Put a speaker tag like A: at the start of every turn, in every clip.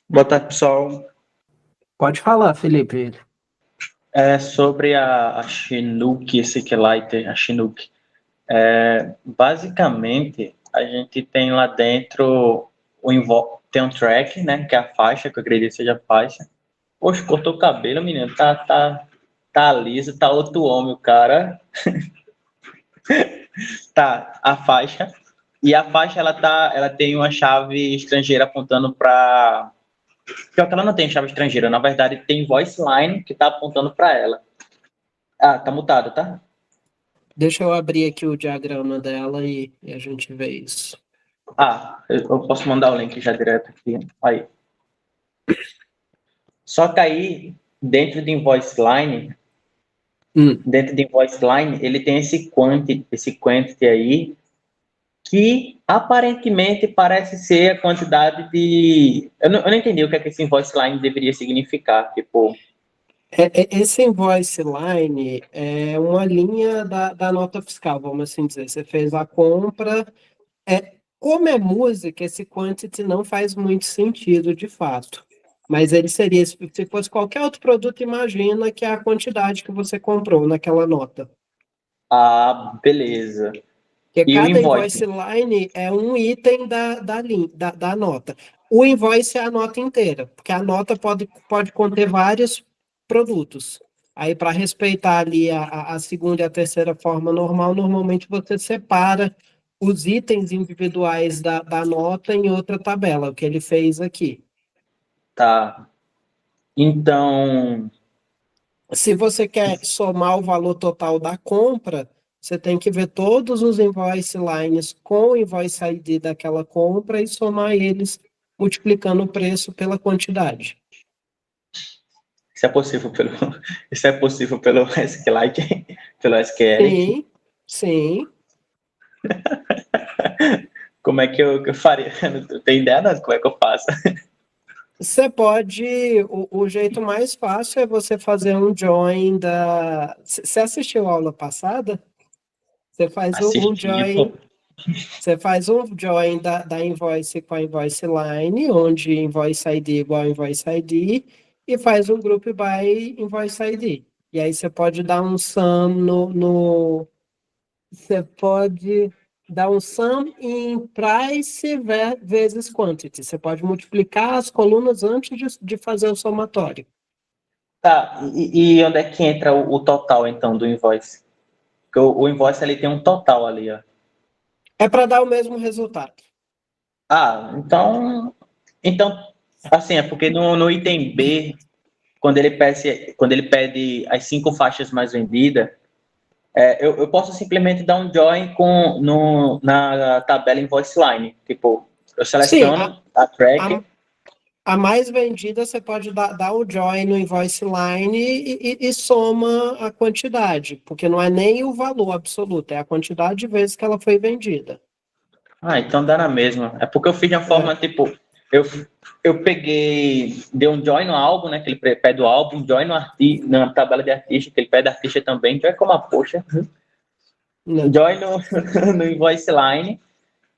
A: Boa tarde, pessoal.
B: Pode falar, Felipe.
A: É sobre a Chinook SQLite, a Chinook. Basicamente, a gente tem lá dentro tem um track, né? Que é a faixa, que eu acredito que seja a faixa. Poxa, cortou o cabelo, menino. Tá liso, tá outro homem, o cara. Tá, a faixa. E a faixa, ela tem uma chave estrangeira apontando para. Pior que ela não tem chave estrangeira, na verdade tem voice line que tá apontando para ela. Ah, tá mutado, tá?
B: Deixa eu abrir aqui o diagrama dela e a gente vê isso.
A: Ah, eu posso mandar o link já direto aqui. Aí. Só que aí, dentro de Invoice Line, ele tem esse quantity aí, que aparentemente parece ser a quantidade de. Eu não entendi o que é que esse Invoice Line deveria significar. Tipo,
B: Esse invoice line é uma linha da nota fiscal, vamos assim dizer. Você fez a compra. Como é música, esse quantity não faz muito sentido de fato. Mas ele seria, se fosse qualquer outro produto, imagina que é a quantidade que você comprou naquela nota.
A: beleza.
B: Porque
A: E o
B: cada
A: invoice?
B: invoice line é um item da nota. O invoice é a nota inteira, porque a nota pode conter vários produtos. Aí, para respeitar ali a segunda e a terceira forma normal, normalmente você separa os itens individuais da nota em outra tabela, o que ele fez aqui.
A: Tá. Então,
B: Se você quer somar o valor total da compra, você tem que ver todos os invoice lines com o invoice ID daquela compra e somar eles, multiplicando o preço pela quantidade.
A: isso é possível pelo, isso é possível pelo SQLite, pelo SQL.
B: Sim, sim.
A: Como é que eu faria? Não tenho ideia não de como é que eu faço.
B: Você pode. O jeito mais fácil é você fazer um join da. Você assistiu a aula passada? Você faz um
A: Assistir,
B: join.
A: pô.
B: Você faz um join da invoice com a invoice line, onde invoice ID é igual a invoice ID, e faz um group by invoice ID. E aí você pode dar um sum você pode dar um sum em price vezes quantity. Você pode multiplicar as colunas antes de fazer o somatório.
A: Tá, e onde é que entra o total, então, do invoice? Porque o invoice ele tem um total ali, ó.
B: É para dar o mesmo resultado.
A: Ah, então, assim, é porque no item B, quando ele pede as 5 faixas mais vendidas, eu posso simplesmente dar um join na tabela invoice line. Tipo, eu
B: Sim,
A: seleciono a track.
B: a mais vendida, você pode dar o join no invoice line e soma a quantidade, porque não é nem o valor absoluto, é a quantidade de vezes que ela foi vendida.
A: Ah, então dá na mesma. É porque eu fiz de uma forma,
B: É.
A: tipo, eu peguei, dei um join no álbum, né? Que ele pede o álbum, join na tabela de artista, que ele pede artista também, join como a poxa,
B: Não.
A: join no invoice line,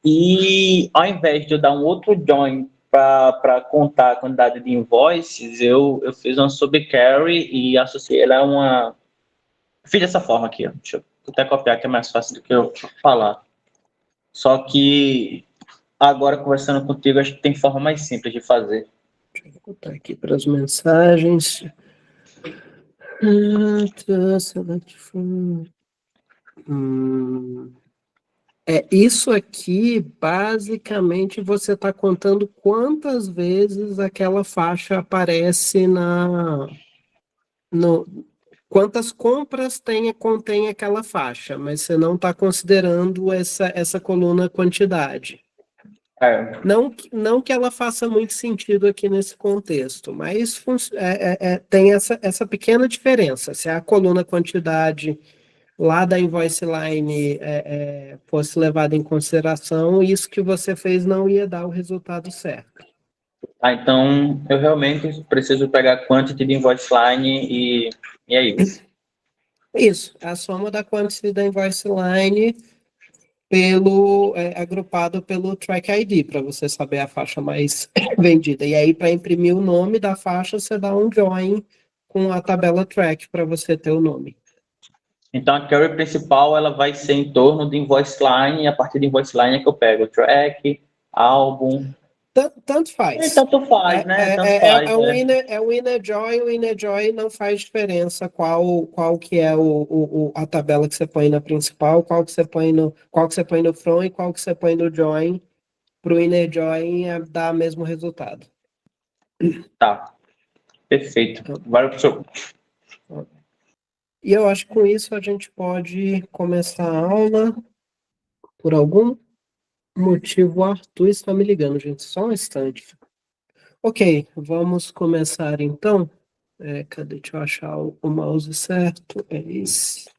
A: e ao invés de eu dar um outro join para contar a quantidade de invoices, eu fiz uma subcarry e associei ela a uma. Fiz dessa forma aqui, ó. Deixa eu até copiar, que é mais fácil do que eu falar. Só que agora, conversando contigo, acho que tem forma mais simples de fazer.
B: Deixa eu botar aqui para as mensagens. Isso aqui, basicamente, você está contando quantas vezes aquela faixa aparece no, quantas compras contém aquela faixa, mas você não está considerando essa coluna quantidade.
A: É,
B: Não que ela faça muito sentido aqui nesse contexto, mas tem essa pequena diferença. Se a coluna quantidade lá da invoice line fosse levada em consideração, isso que você fez não ia dar o resultado certo.
A: então, eu realmente preciso pegar quantity de invoice line e é isso.
B: Isso, a soma da quantity da invoice line agrupado pelo track ID, para você saber a faixa mais vendida. E aí, para imprimir o nome da faixa, você dá um join com a tabela track para você ter o nome.
A: Então, a query principal ela vai ser em torno de invoice line, e a partir de invoice line é que eu pego o track, álbum.
B: Tanto faz.
A: Tanto faz, né? Tanto faz.
B: O inner join, o inner join não faz diferença qual que é a tabela que você põe na principal, qual que você põe no from e qual que você põe no join. Para o inner join dá o mesmo resultado.
A: Tá, perfeito. Valeu, professor.
B: E eu acho que com isso a gente pode começar a aula. Por algum motivo, o Arthur está me ligando, gente. Só um instante. Ok, vamos começar então. Cadê? Deixa eu achar o mouse certo. É esse.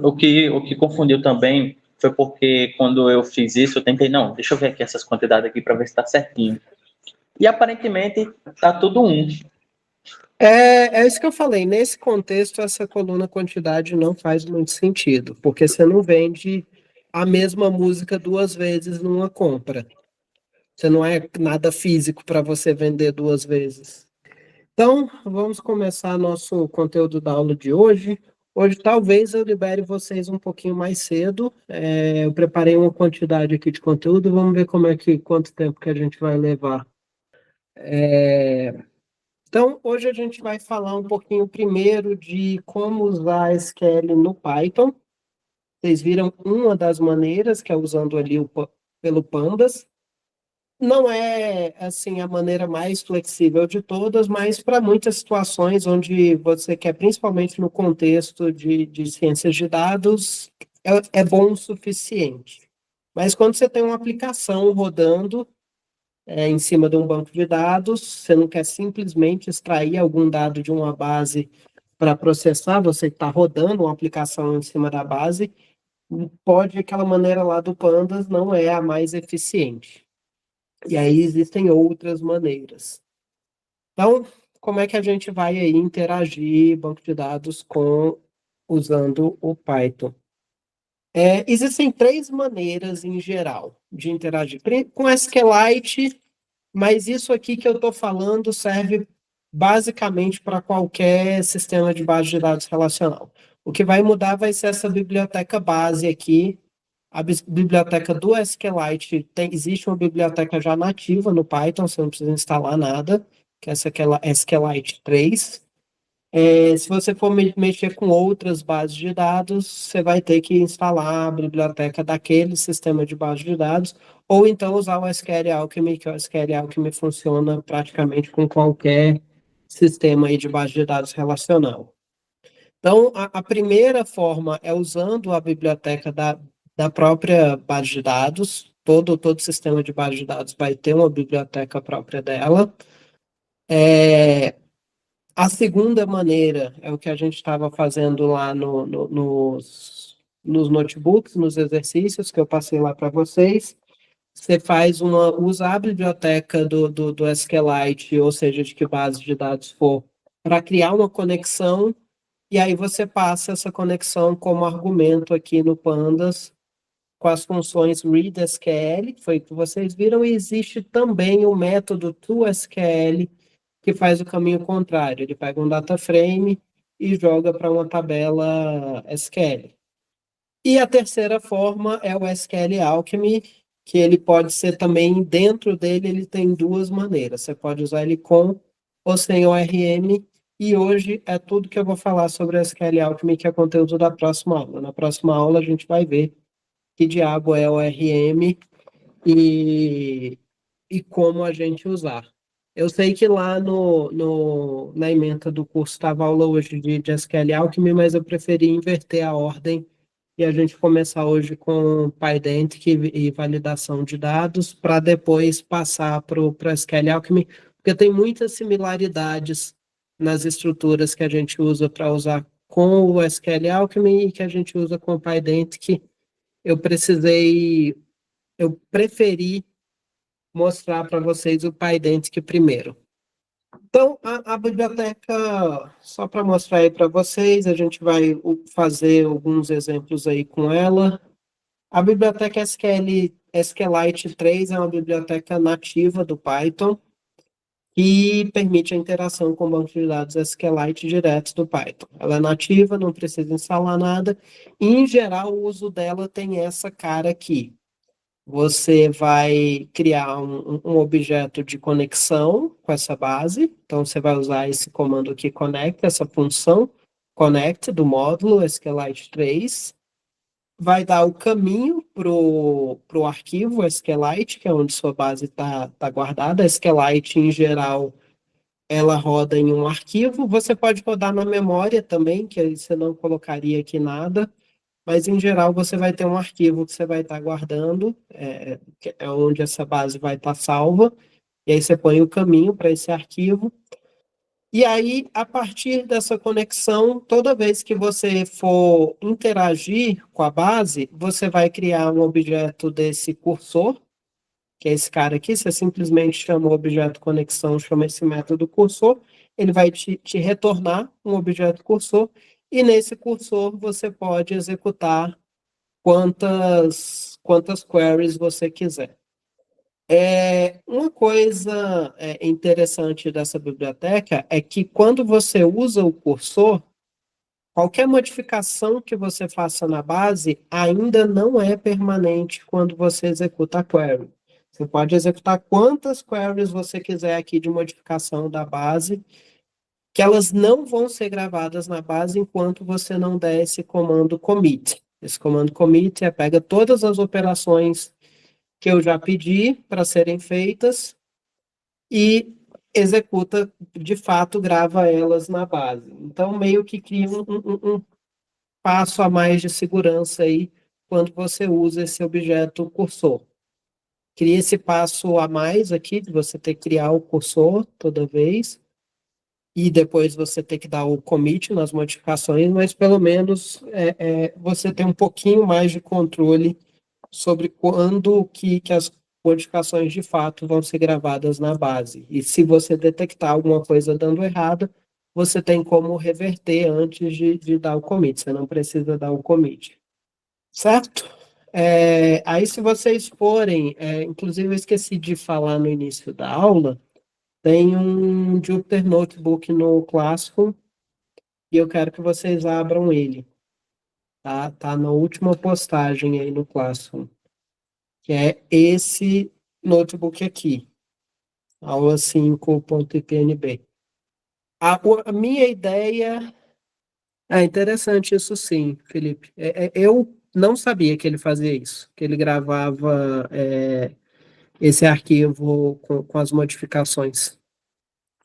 A: O que confundiu também foi porque quando eu fiz isso, eu tentei, não, deixa eu ver aqui essas quantidades aqui para ver se está certinho. E aparentemente tá tudo um.
B: É isso que eu falei. Nesse contexto, essa coluna quantidade não faz muito sentido, porque você não vende a mesma música duas vezes numa compra. Você não é nada físico para você vender duas vezes. Então, vamos começar nosso conteúdo da aula de hoje. Hoje, talvez eu libere vocês um pouquinho mais cedo. Eu preparei uma quantidade aqui de conteúdo. Vamos ver quanto tempo que a gente vai levar. Então, hoje a gente vai falar um pouquinho primeiro de como usar SQL no Python. Vocês viram uma das maneiras, que é usando ali pelo Pandas. Não é assim a maneira mais flexível de todas, mas para muitas situações onde você quer, principalmente no contexto de ciências de dados, é bom o suficiente. Mas quando você tem uma aplicação rodando em cima de um banco de dados, você não quer simplesmente extrair algum dado de uma base para processar, você está rodando uma aplicação em cima da base, pode aquela maneira lá do Pandas não é a mais eficiente. E aí existem outras maneiras. Então, como é que a gente vai aí interagir banco de dados usando o Python? Existem três maneiras em geral de interagir. Com SQLite, mas isso aqui que eu estou falando serve basicamente para qualquer sistema de base de dados relacional. O que vai mudar vai ser essa biblioteca base aqui. A biblioteca do SQLite, existe uma biblioteca já nativa no Python, você não precisa instalar nada, que é essa SQLite 3. Se você for mexer com outras bases de dados, você vai ter que instalar a biblioteca daquele sistema de base de dados, ou então usar o SQL Alchemy, que o SQL Alchemy funciona praticamente com qualquer sistema aí de base de dados relacional. Então, a primeira forma é usando a biblioteca da própria base de dados. Todo sistema de base de dados vai ter uma biblioteca própria dela. A segunda maneira é o que a gente estava fazendo lá nos notebooks, nos exercícios que eu passei lá para vocês. Você usa a biblioteca do SQLite, ou seja, de que base de dados for, para criar uma conexão. E aí você passa essa conexão como argumento aqui no Pandas com as funções readSQL, que foi o que vocês viram, e existe também o método toSQL, que faz o caminho contrário. Ele pega um data frame e joga para uma tabela SQL. E a terceira forma é o SQL Alchemy, que ele pode ser também, dentro dele, ele tem duas maneiras. Você pode usar ele com ou sem ORM, e hoje é tudo que eu vou falar sobre o SQL Alchemy, que é conteúdo da próxima aula. Na próxima aula a gente vai ver que diabo é ORM e como a gente usar. Eu sei que lá na ementa do curso estava aula hoje de SQL Alchemy, mas eu preferi inverter a ordem e a gente começar hoje com PyDent e validação de dados, para depois passar para o SQL Alchemy, porque tem muitas similaridades nas estruturas que a gente usa para usar com o SQL Alchemy e que a gente usa com o PyDent, que eu preferi mostrar para vocês o PyDent primeiro. Então, a biblioteca, só para mostrar aí para vocês, a gente vai fazer alguns exemplos aí com ela. A biblioteca SQLite 3 é uma biblioteca nativa do Python e permite a interação com o banco de dados SQLite direto do Python. Ela é nativa, não precisa instalar nada, e, em geral, o uso dela tem essa cara aqui. Você vai criar um objeto de conexão com essa base, então você vai usar esse comando aqui, connect, essa função connect do módulo SQLite 3, vai dar o caminho para o arquivo SQLite, que é onde sua base tá guardada. A SQLite, em geral, ela roda em um arquivo. Você pode rodar na memória também, que aí você não colocaria aqui nada, mas, em geral, você vai ter um arquivo que você vai estar guardando, que é onde essa base vai estar salva, e aí você põe o caminho para esse arquivo. E aí, a partir dessa conexão, toda vez que você for interagir com a base, você vai criar um objeto desse cursor, que é esse cara aqui. Você simplesmente chama o objeto conexão, chama esse método cursor, ele vai te retornar um objeto cursor, e nesse cursor você pode executar quantas queries você quiser. Uma coisa interessante dessa biblioteca é que, quando você usa o cursor, qualquer modificação que você faça na base ainda não é permanente quando você executa a query. Você pode executar quantas queries você quiser aqui de modificação da base, que elas não vão ser gravadas na base enquanto você não der esse comando commit. Esse comando commit pega todas as operações que eu já pedi para serem feitas e executa, de fato, grava elas na base. Então, meio que cria um passo a mais de segurança aí quando você usa esse objeto cursor. Cria esse passo a mais aqui, de você ter que criar o cursor toda vez, e depois você ter que dar o commit nas modificações, mas pelo menos você tem um pouquinho mais de controle sobre quando que as modificações de fato vão ser gravadas na base. E se você detectar alguma coisa dando errado, você tem como reverter antes de dar o commit. Você não precisa dar o commit. Certo? Aí, se vocês forem, inclusive eu esqueci de falar no início da aula, tem um Jupyter Notebook no Classroom e eu quero que vocês abram ele. Tá na última postagem aí no Classroom, que é esse notebook aqui, aula 5.ipnb. A minha ideia... É interessante isso, sim, Felipe. Eu não sabia que ele fazia isso, que ele gravava esse arquivo com as modificações.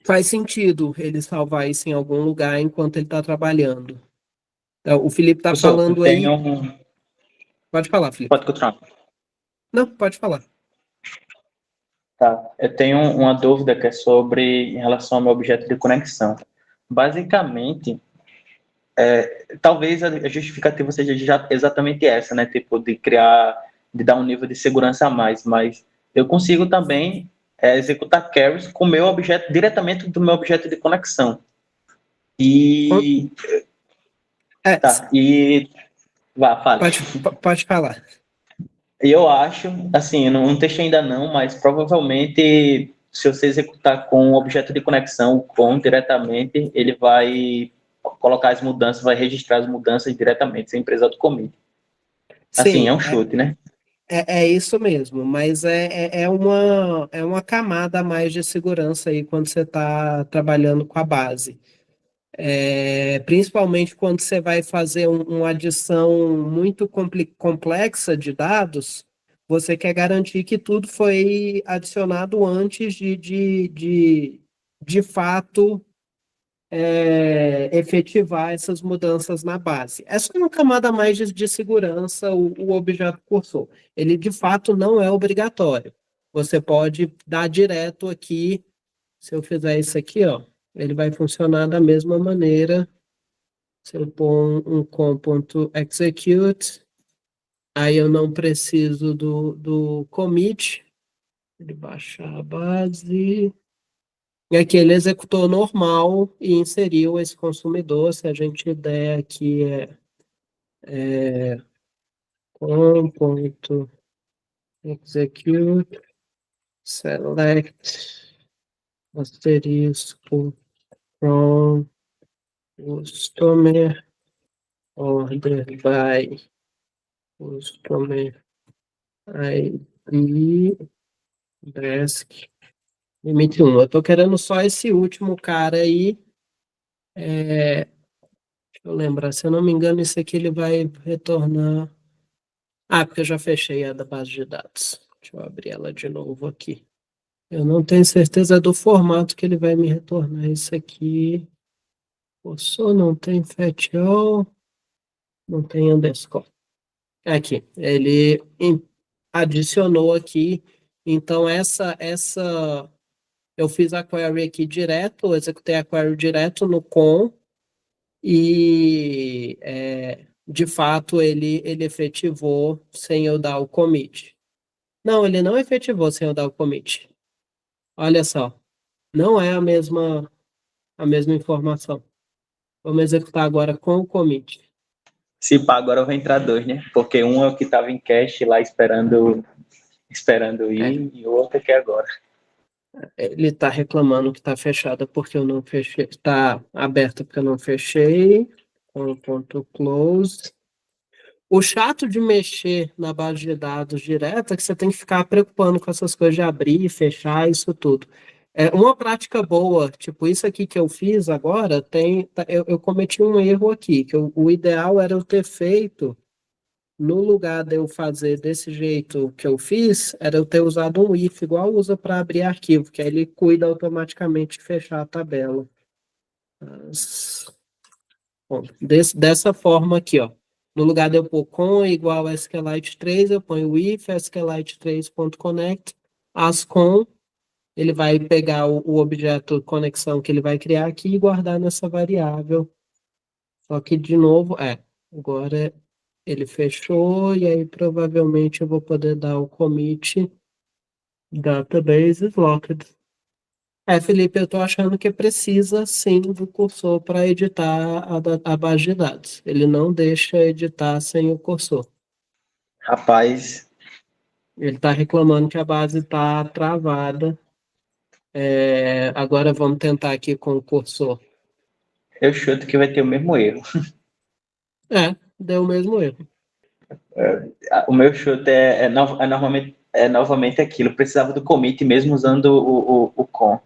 B: Faz sentido ele salvar isso em algum lugar enquanto ele está trabalhando. Então, o Felipe está
A: Professor, eu
B: falando aí...
A: tenho.
B: Pode falar, Felipe.
A: Pode continuar.
B: Não, pode falar.
A: Tá. Eu tenho uma dúvida que é sobre em relação ao meu objeto de conexão. Basicamente, talvez a justificativa seja exatamente essa, né? Tipo, de criar, de dar um nível de segurança a mais, mas eu consigo também executar carries com o meu objeto, diretamente do meu objeto de conexão. E,
B: É,
A: tá, e, fale.
B: pode falar.
A: Eu acho, assim, eu não testei ainda não, mas provavelmente se você executar com o objeto de conexão, com diretamente, ele vai colocar as mudanças, vai registrar as mudanças diretamente, sem precisar do commit. Assim, é
B: Sim,
A: um chute, né?
B: é isso mesmo, mas é uma camada a mais de segurança aí quando você está trabalhando com a base. Principalmente quando você vai fazer uma adição muito complexa de dados, você quer garantir que tudo foi adicionado antes de fato, efetivar essas mudanças na base. Essa é uma camada a mais de segurança, o objeto cursor. Ele, de fato, não é obrigatório. Você pode dar direto aqui, se eu fizer isso aqui, ó, ele vai funcionar da mesma maneira. Se eu pôr um com.execute, aí eu não preciso do commit, ele baixar a base. E aqui ele executou normal e inseriu esse consumidor. Se a gente der aqui com.execute select asterisco from customer order by customer ID desk limite 1. Eu tô querendo só esse último cara aí. Deixa eu lembrar, se eu não me engano, isso aqui ele vai retornar. Porque eu já fechei a da base de dados. Deixa eu abrir ela de novo aqui. Eu não tenho certeza do formato que ele vai me retornar isso aqui. Cursor, não tem fetch-all, não tem underscore. Aqui, ele adicionou aqui. Então, eu fiz a query aqui direto, eu executei a query direto no com e, de fato, ele efetivou sem eu dar o commit. Não, ele não efetivou sem eu dar o commit. Olha só, não é a mesma informação. Vamos executar agora com o commit.
A: Se pá, agora vai entrar dois, né? Porque um é o que estava em cache lá esperando ir, e o outro aqui agora.
B: Ele está reclamando que está fechada porque eu não fechei. Está aberta porque eu não fechei. Com ponto close. O chato de mexer na base de dados direta é que você tem que ficar preocupando com essas coisas de abrir e fechar, isso tudo. Uma prática boa, tipo isso aqui que eu fiz agora, eu cometi um erro aqui, que o ideal era eu ter feito, no lugar de eu fazer desse jeito que eu fiz, era eu ter usado um if, igual usa para abrir arquivo, que aí ele cuida automaticamente de fechar a tabela. Bom, dessa forma aqui, ó. No lugar de eu pôr com igual SQLite 3, eu ponho if SQLite3.connect, as com, ele vai pegar o objeto conexão que ele vai criar aqui e guardar nessa variável. Só que, de novo, agora ele fechou, e aí provavelmente eu vou poder dar o commit database is locked. Felipe, eu estou achando que precisa sim do cursor para editar a base de dados. Ele não deixa editar sem o cursor.
A: Rapaz,
B: Ele está reclamando que a base está travada. Agora vamos tentar aqui com o cursor.
A: eu chuto que vai ter o mesmo erro.
B: Deu o mesmo erro.
A: O meu chute novamente aquilo. Precisava do commit mesmo usando o com.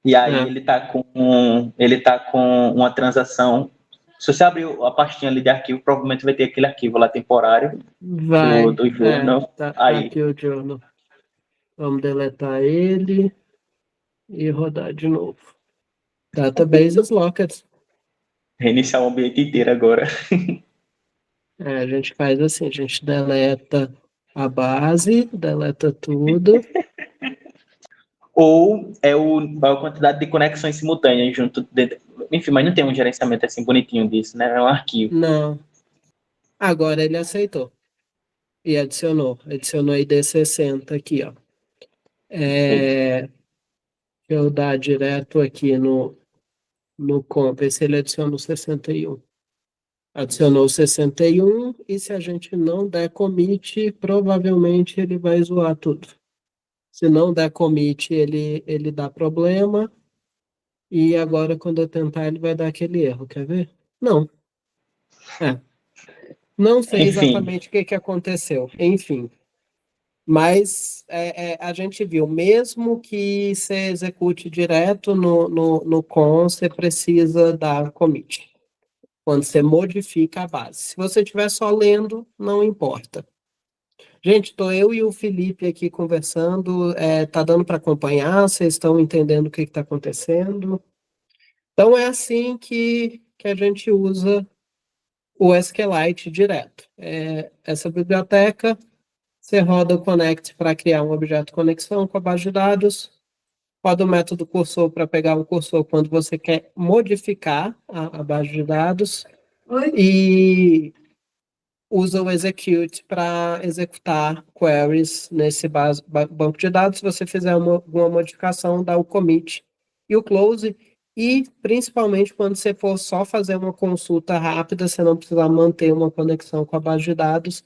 A: E aí ele tá com uma transação. Se você abrir a pastinha ali de arquivo, provavelmente vai ter aquele arquivo lá temporário do journal.
B: Tá
A: Aí,
B: aqui o journal. Vamos deletar ele e rodar de novo. Database is locked.
A: reiniciar o ambiente inteiro agora.
B: A gente faz assim, a gente deleta a base, deleta tudo.
A: Ou a quantidade de conexões simultâneas junto dentro. Enfim, mas não tem um gerenciamento assim bonitinho disso, né? É um arquivo.
B: Não. Agora ele aceitou. E adicionou. Adicionou ID60 aqui, ó. Deixa eu dar direto aqui no comp, ver se ele adiciona o 61. Adicionou o 61, e se a gente não der commit, provavelmente ele vai zoar tudo. Se não der commit, ele dá problema. E agora, quando eu tentar, ele vai dar aquele erro. Quer ver? Não. Não sei
A: Enfim,
B: exatamente o que aconteceu. Enfim. Mas a gente viu, mesmo que você execute direto no com, você precisa dar commit. Quando você modifica a base. Se você estiver só lendo, não importa. Gente, estou eu e o Felipe aqui conversando. Tá dando para acompanhar? Vocês estão entendendo o que está acontecendo? Então, é assim que a gente usa o SQLite direto. Essa biblioteca, você roda o connect para criar um objeto conexão com a base de dados, roda o método cursor para pegar o cursor quando você quer modificar a base de dados, e usa o execute para executar queries nesse banco de dados. Se você fizer alguma modificação, dá o commit e o close. E, principalmente, quando você for só fazer uma consulta rápida, você não precisa manter uma conexão com a base de dados,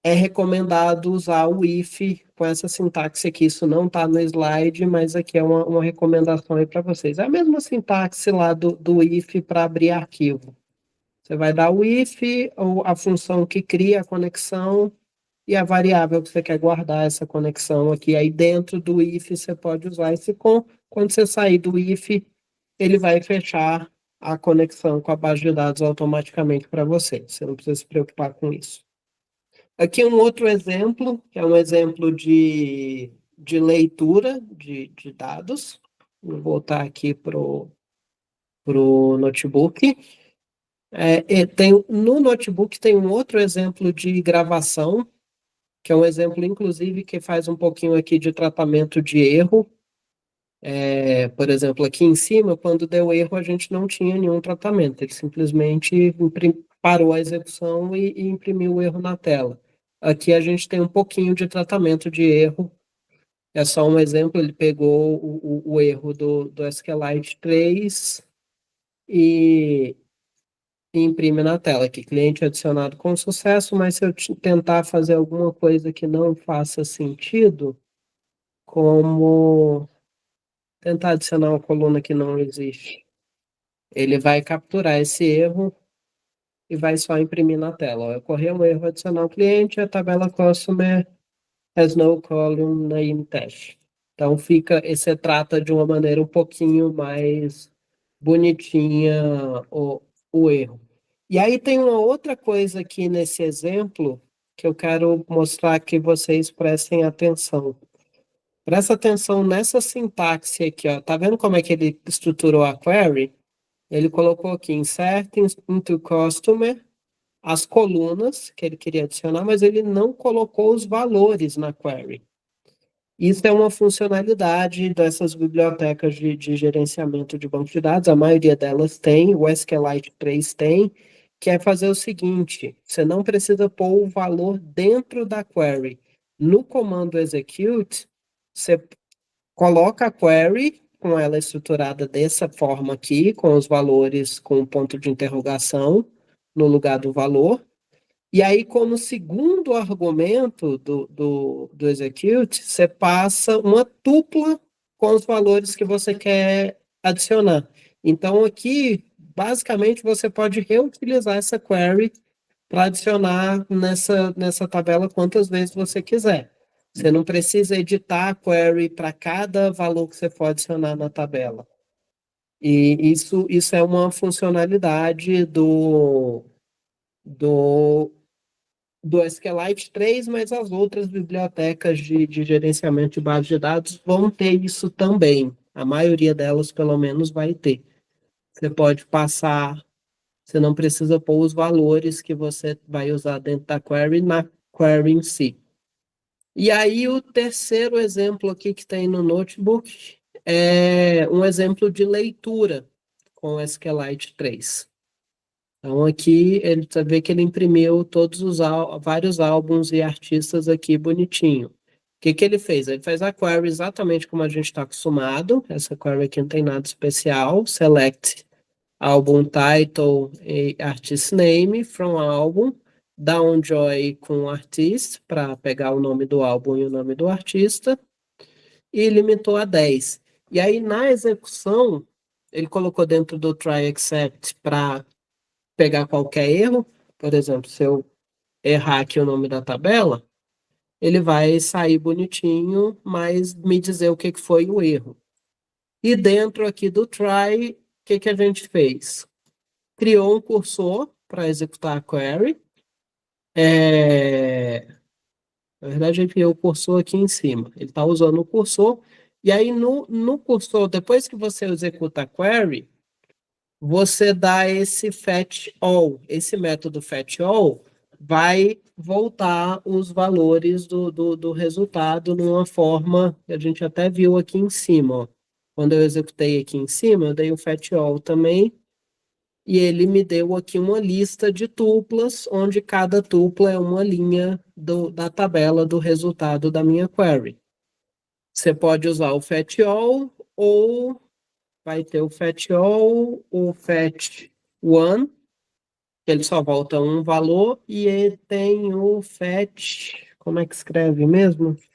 B: é recomendado usar o if com essa sintaxe aqui. Isso não está no slide, mas aqui é uma recomendação aí para vocês. É a mesma sintaxe lá do if para abrir arquivo. Você vai dar o if, ou a função que cria a conexão, e a variável que você quer guardar essa conexão aqui. Aí dentro do if você pode usar esse com. Quando você sair do if, ele vai fechar a conexão com a base de dados automaticamente para você. Você não precisa se preocupar com isso. Aqui um outro exemplo, que é um exemplo de leitura de dados. Vou voltar aqui para o notebook. No notebook tem um outro exemplo de gravação, que é um exemplo, inclusive, que faz um pouquinho aqui de tratamento de erro. Por exemplo, aqui em cima, quando deu erro, a gente não tinha nenhum tratamento. Ele simplesmente parou a execução e imprimiu o erro na tela. Aqui a gente tem um pouquinho de tratamento de erro. É só um exemplo, ele pegou o erro do SQLite 3 e imprime na tela aqui, cliente adicionado com sucesso, mas se eu tentar fazer alguma coisa que não faça sentido, como tentar adicionar uma coluna que não existe, ele vai capturar esse erro e vai só imprimir na tela. Ó, ocorreu um erro adicional cliente, a tabela customer has no column name test. Então esse trata de uma maneira um pouquinho mais bonitinha o erro. E aí tem uma outra coisa aqui nesse exemplo que eu quero mostrar que vocês prestem atenção. Presta atenção nessa sintaxe aqui, ó. Tá vendo como é que ele estruturou a query? Ele colocou aqui insert into customer as colunas que ele queria adicionar, mas ele não colocou os valores na query. Isso é uma funcionalidade dessas bibliotecas de gerenciamento de banco de dados, a maioria delas tem, o SQLite 3 tem, que é fazer o seguinte, você não precisa pôr o valor dentro da query. No comando execute, você coloca a query com ela estruturada dessa forma aqui, com os valores com ponto de interrogação no lugar do valor, e aí, como segundo argumento do execute, você passa uma tupla com os valores que você quer adicionar. Então, aqui, basicamente, você pode reutilizar essa query para adicionar nessa tabela quantas vezes você quiser. Você não precisa editar a query para cada valor que você for adicionar na tabela. E isso é uma funcionalidade do SQLite 3, mas as outras bibliotecas de gerenciamento de base de dados vão ter isso também. A maioria delas, pelo menos, vai ter. Você pode passar, você não precisa pôr os valores que você vai usar dentro da query na query em si. E aí, o terceiro exemplo aqui que tem no notebook é um exemplo de leitura com SQLite 3. Então, aqui ele vê que ele imprimiu todos vários álbuns e artistas aqui bonitinho. O que ele fez? Ele fez a query exatamente como a gente está acostumado. Essa query aqui não tem nada especial. Select album title e artist name from album. Downjoy com artist para pegar o nome do álbum e o nome do artista. E limitou a 10. E aí, na execução, ele colocou dentro do try except para pegar qualquer erro, por exemplo, se eu errar aqui o nome da tabela, ele vai sair bonitinho, mas me dizer o que foi o erro. E dentro aqui do try, o que a gente fez? Criou um cursor para executar a query. Na verdade, ele criou o cursor aqui em cima. Ele está usando o cursor. E aí, no cursor, depois que você executa a query, você dá esse fetch all. Esse método fetch all vai voltar os valores do resultado numa forma que a gente até viu aqui em cima. Ó. Quando eu executei aqui em cima, eu dei o fetch all também, e ele me deu aqui uma lista de tuplas, onde cada tupla é uma linha da tabela do resultado da minha query. Você pode usar o fetch all ou vai ter o fetch all, o fetch one, Ele só volta um valor e ele tem o fetch, como é que escreve mesmo? Deixa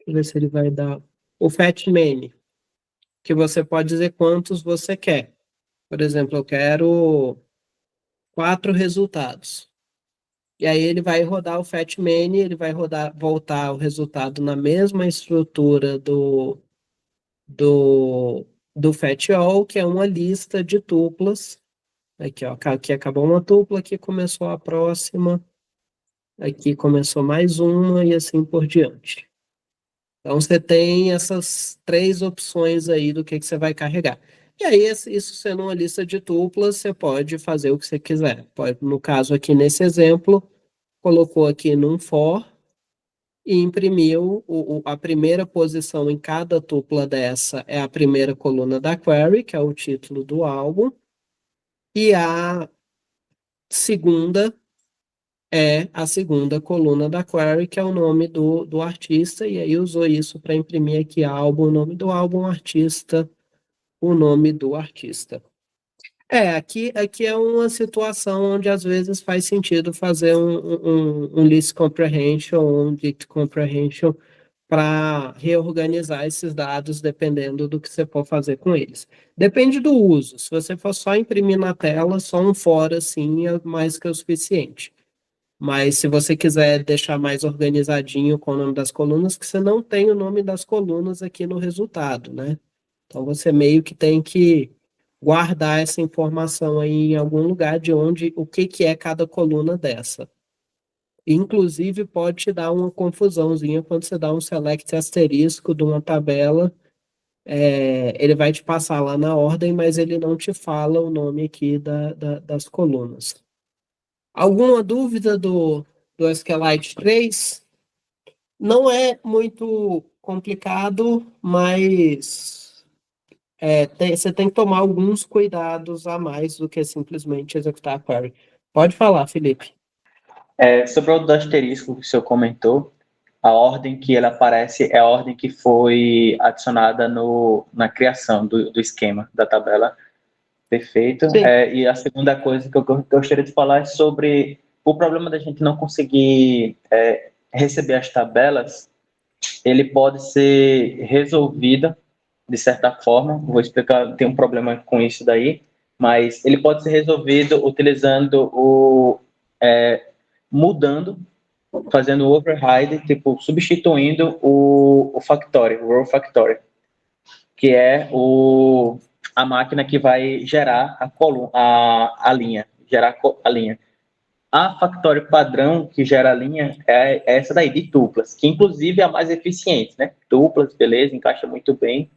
B: eu ver se ele vai dar o fetch many, que você pode dizer quantos você quer. Por exemplo, eu quero 4 resultados. E aí ele vai rodar o fetch many, ele vai voltar o resultado na mesma estrutura do, do fetch all, que é uma lista de tuplas. Aqui, ó, aqui acabou uma tupla, aqui começou a próxima, aqui começou mais uma e assim por diante. Então você tem essas 3 opções aí do que você vai carregar. E aí, isso sendo uma lista de tuplas, você pode fazer o que você quiser. Pode, no caso aqui, nesse exemplo, colocou aqui num for e imprimiu a primeira posição em cada tupla dessa é a primeira coluna da query, que é o título do álbum, e a segunda é a segunda coluna da query, que é o nome do artista, e aí usou isso para imprimir aqui álbum, o nome do álbum, artista, o nome do artista. Aqui é uma situação onde às vezes faz sentido fazer um list comprehension ou um dict comprehension para reorganizar esses dados dependendo do que você for fazer com eles. Depende do uso. Se você for só imprimir na tela, só um for assim é mais que o suficiente. Mas se você quiser deixar mais organizadinho com o nome das colunas, que você não tem o nome das colunas aqui no resultado, né? Então você meio que tem que guardar essa informação aí em algum lugar de onde, o que que é cada coluna dessa. Inclusive pode te dar uma confusãozinha quando você dá um select asterisco de uma tabela, ele vai te passar lá na ordem, mas ele não te fala o nome aqui das colunas. Alguma dúvida do SQLite 3? Não é muito complicado, mas você tem que tomar alguns cuidados a mais do que simplesmente executar a query. Pode falar, Felipe.
A: Sobre o do asterisco que o senhor comentou, a ordem que ele aparece é a ordem que foi adicionada na criação do esquema da tabela. Perfeito. E a segunda coisa que eu gostaria de falar é sobre o problema da gente não conseguir receber as tabelas. Ele pode ser resolvido de certa forma. Vou explicar, tem um problema com isso daí, mas ele pode ser resolvido utilizando mudando, fazendo o override, tipo, substituindo o factory, o row factory, que é a máquina que vai gerar a linha, gerar a linha. A factory padrão que gera a linha é essa daí, de tuplas, que inclusive é a mais eficiente, né? Tuplas, beleza, encaixa muito bem,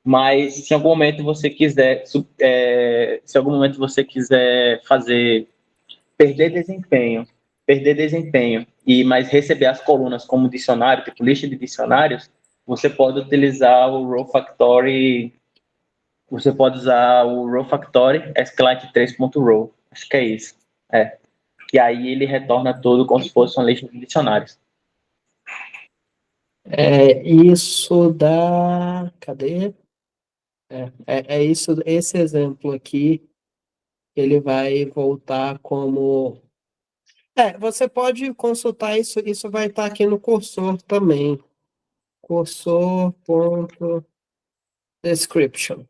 A: mas se em algum momento você quiser, se em algum momento você quiser perder desempenho mas receber as colunas como dicionário, tipo lista de dicionários, você pode utilizar o row factory, SQLite 3.row, acho que é isso. E aí ele retorna tudo como se fosse uma lista de dicionários.
B: Isso dá. Cadê? Isso, esse exemplo aqui, ele vai voltar como. Você pode consultar isso, isso vai estar aqui no cursor também. Cursor.description.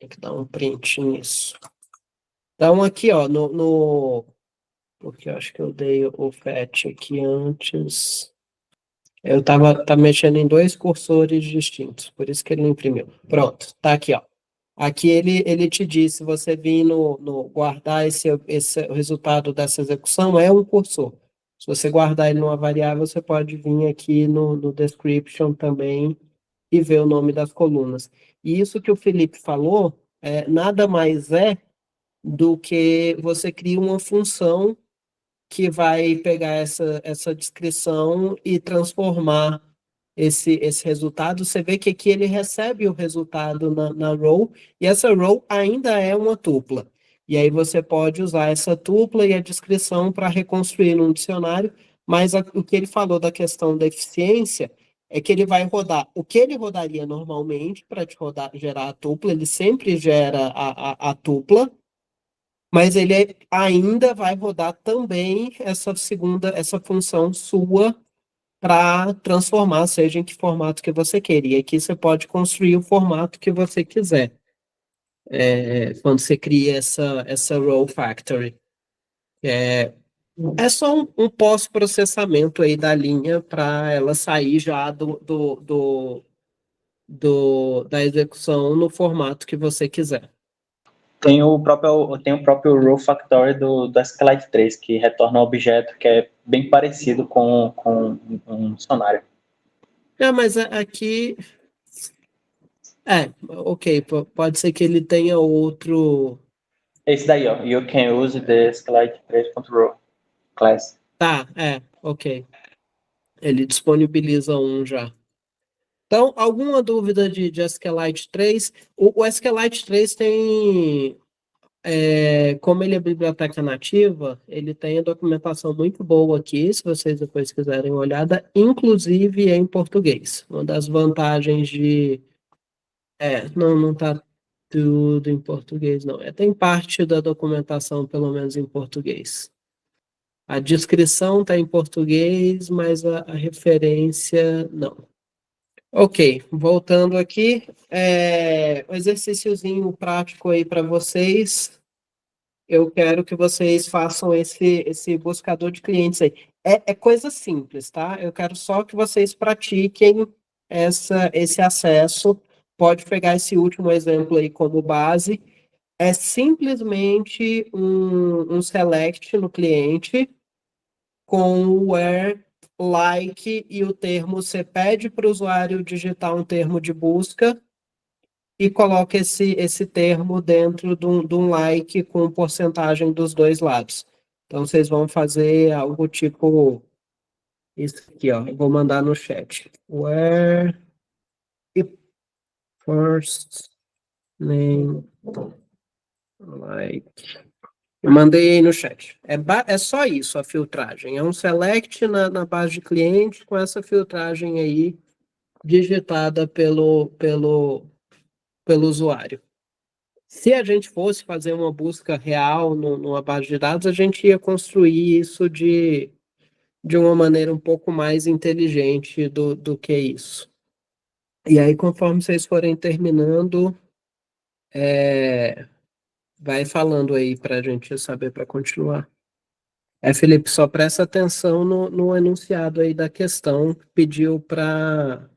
B: Tem que dar um print nisso. Então, aqui, ó, porque eu acho que eu dei o fetch aqui antes. Eu tava mexendo em 2 cursores distintos, por isso que ele não imprimiu. Pronto, tá aqui, ó. Aqui ele te diz, se você vir no guardar esse resultado dessa execução, é um cursor. Se você guardar ele numa variável, você pode vir aqui no description também e ver o nome das colunas. E isso que o Felipe falou, nada mais é do que você cria uma função que vai pegar essa descrição e transformar esse resultado. Você vê que aqui ele recebe o resultado na row, e essa row ainda é uma tupla. E aí você pode usar essa tupla e a descrição para reconstruir num dicionário, mas o que ele falou da questão da eficiência é que ele vai rodar o que ele rodaria normalmente para gerar a tupla, ele sempre gera a tupla, Mas ele ainda vai rodar também essa função sua para transformar, seja em que formato que você queira. E aqui você pode construir o formato que você quiser, quando você cria essa Row Factory. É só um pós-processamento aí da linha para ela sair já da execução no formato que você quiser.
A: Tem o próprio Row Factory do SQLite 3, que retorna um objeto que é bem parecido com um dicionário.
B: Mas aqui. Ok, pode ser que ele tenha outro.
A: Esse daí, ó. You can use the SQLite 3.row class.
B: Tá, ok. Ele disponibiliza um já. Então, alguma dúvida de SQLite 3? O SQLite 3 tem, como ele é biblioteca nativa, ele tem a documentação muito boa aqui, se vocês depois quiserem uma olhada, inclusive em português. Uma das vantagens de... não está tudo em português, não. Tem parte da documentação, pelo menos em português. A descrição está em português, mas a referência não. Ok, voltando aqui, um exercíciozinho prático aí para vocês. Eu quero que vocês façam esse buscador de clientes aí. É coisa simples, tá? Eu quero só que vocês pratiquem esse acesso. Pode pegar esse último exemplo aí como base. É simplesmente um select no cliente com o where, like e o termo. Você pede para o usuário digitar um termo de busca e coloca esse termo dentro de um like com porcentagem dos dois lados. Então, vocês vão fazer algo tipo isso aqui, ó. Eu vou mandar no chat. Where first name like. Eu mandei aí no chat. É só isso a filtragem. É um select na base de cliente com essa filtragem aí digitada pelo usuário. Se a gente fosse fazer uma busca real numa base de dados, a gente ia construir isso de uma maneira um pouco mais inteligente do que isso. E aí, conforme vocês forem terminando, vai falando aí para a gente saber para continuar. Felipe, só presta atenção no enunciado aí da questão. Pediu para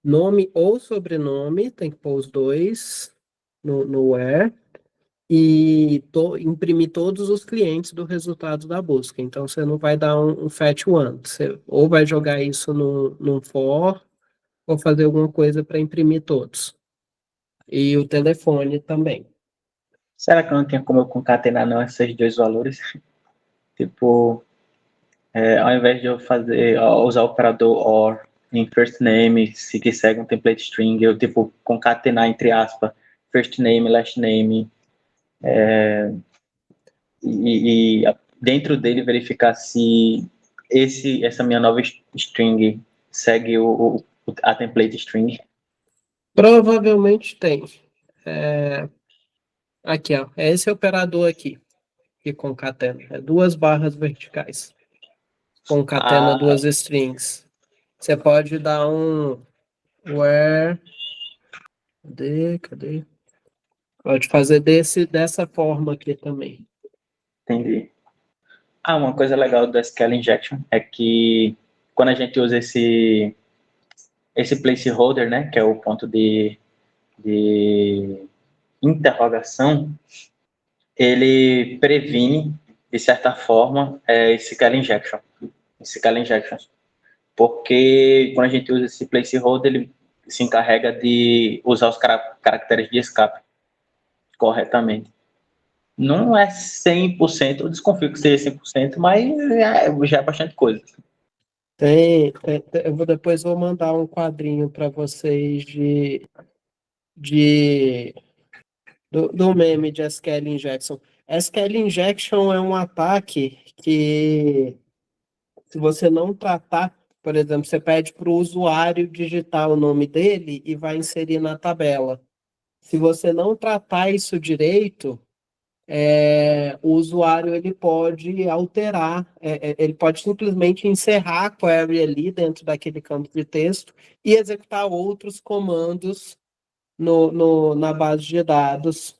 B: nome ou sobrenome, tem que pôr os dois no where, e imprimir todos os clientes do resultado da busca. Então, você não vai dar um fetch one. Você ou vai jogar isso no for, ou fazer alguma coisa para imprimir todos. E o telefone também.
A: Será que não tinha como eu concatenar não esses dois valores? Tipo, ao invés de eu usar o operador OR em first name, se quiser um template string, eu tipo concatenar entre aspas first name, last name, e dentro dele verificar se essa minha nova string segue a template string.
B: Provavelmente tem. Aqui, ó. É esse operador aqui que concatena. É duas barras verticais. Concatena duas strings. Você pode dar um where. Cadê? Pode fazer dessa forma aqui também.
A: Entendi. Uma coisa legal do SQL Injection é que quando a gente usa esse placeholder, né, que é o ponto de interrogação, ele previne, de certa forma, esse SQL injection. Porque quando a gente usa esse placeholder, ele se encarrega de usar os caracteres de escape corretamente. Não é 100%, eu desconfio que seja 100%, mas já é bastante coisa.
B: Eu depois vou mandar um quadrinho para vocês do meme de SQL Injection. SQL Injection é um ataque que, se você não tratar, por exemplo, você pede para o usuário digitar o nome dele e vai inserir na tabela. Se você não tratar isso direito, o usuário ele pode alterar, ele pode simplesmente encerrar a query ali dentro daquele campo de texto e executar outros comandos na base de dados.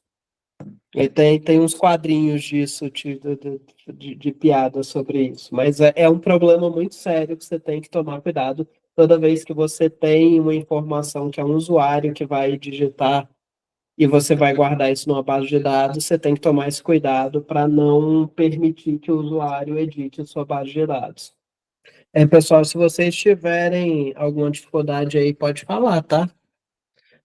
B: E tem uns quadrinhos disso, de piada sobre isso. Mas é um problema muito sério que você tem que tomar cuidado toda vez que você tem uma informação que é um usuário que vai digitar e você vai guardar isso numa base de dados, você tem que tomar esse cuidado para não permitir que o usuário edite a sua base de dados. Pessoal, se vocês tiverem alguma dificuldade aí, pode falar, tá?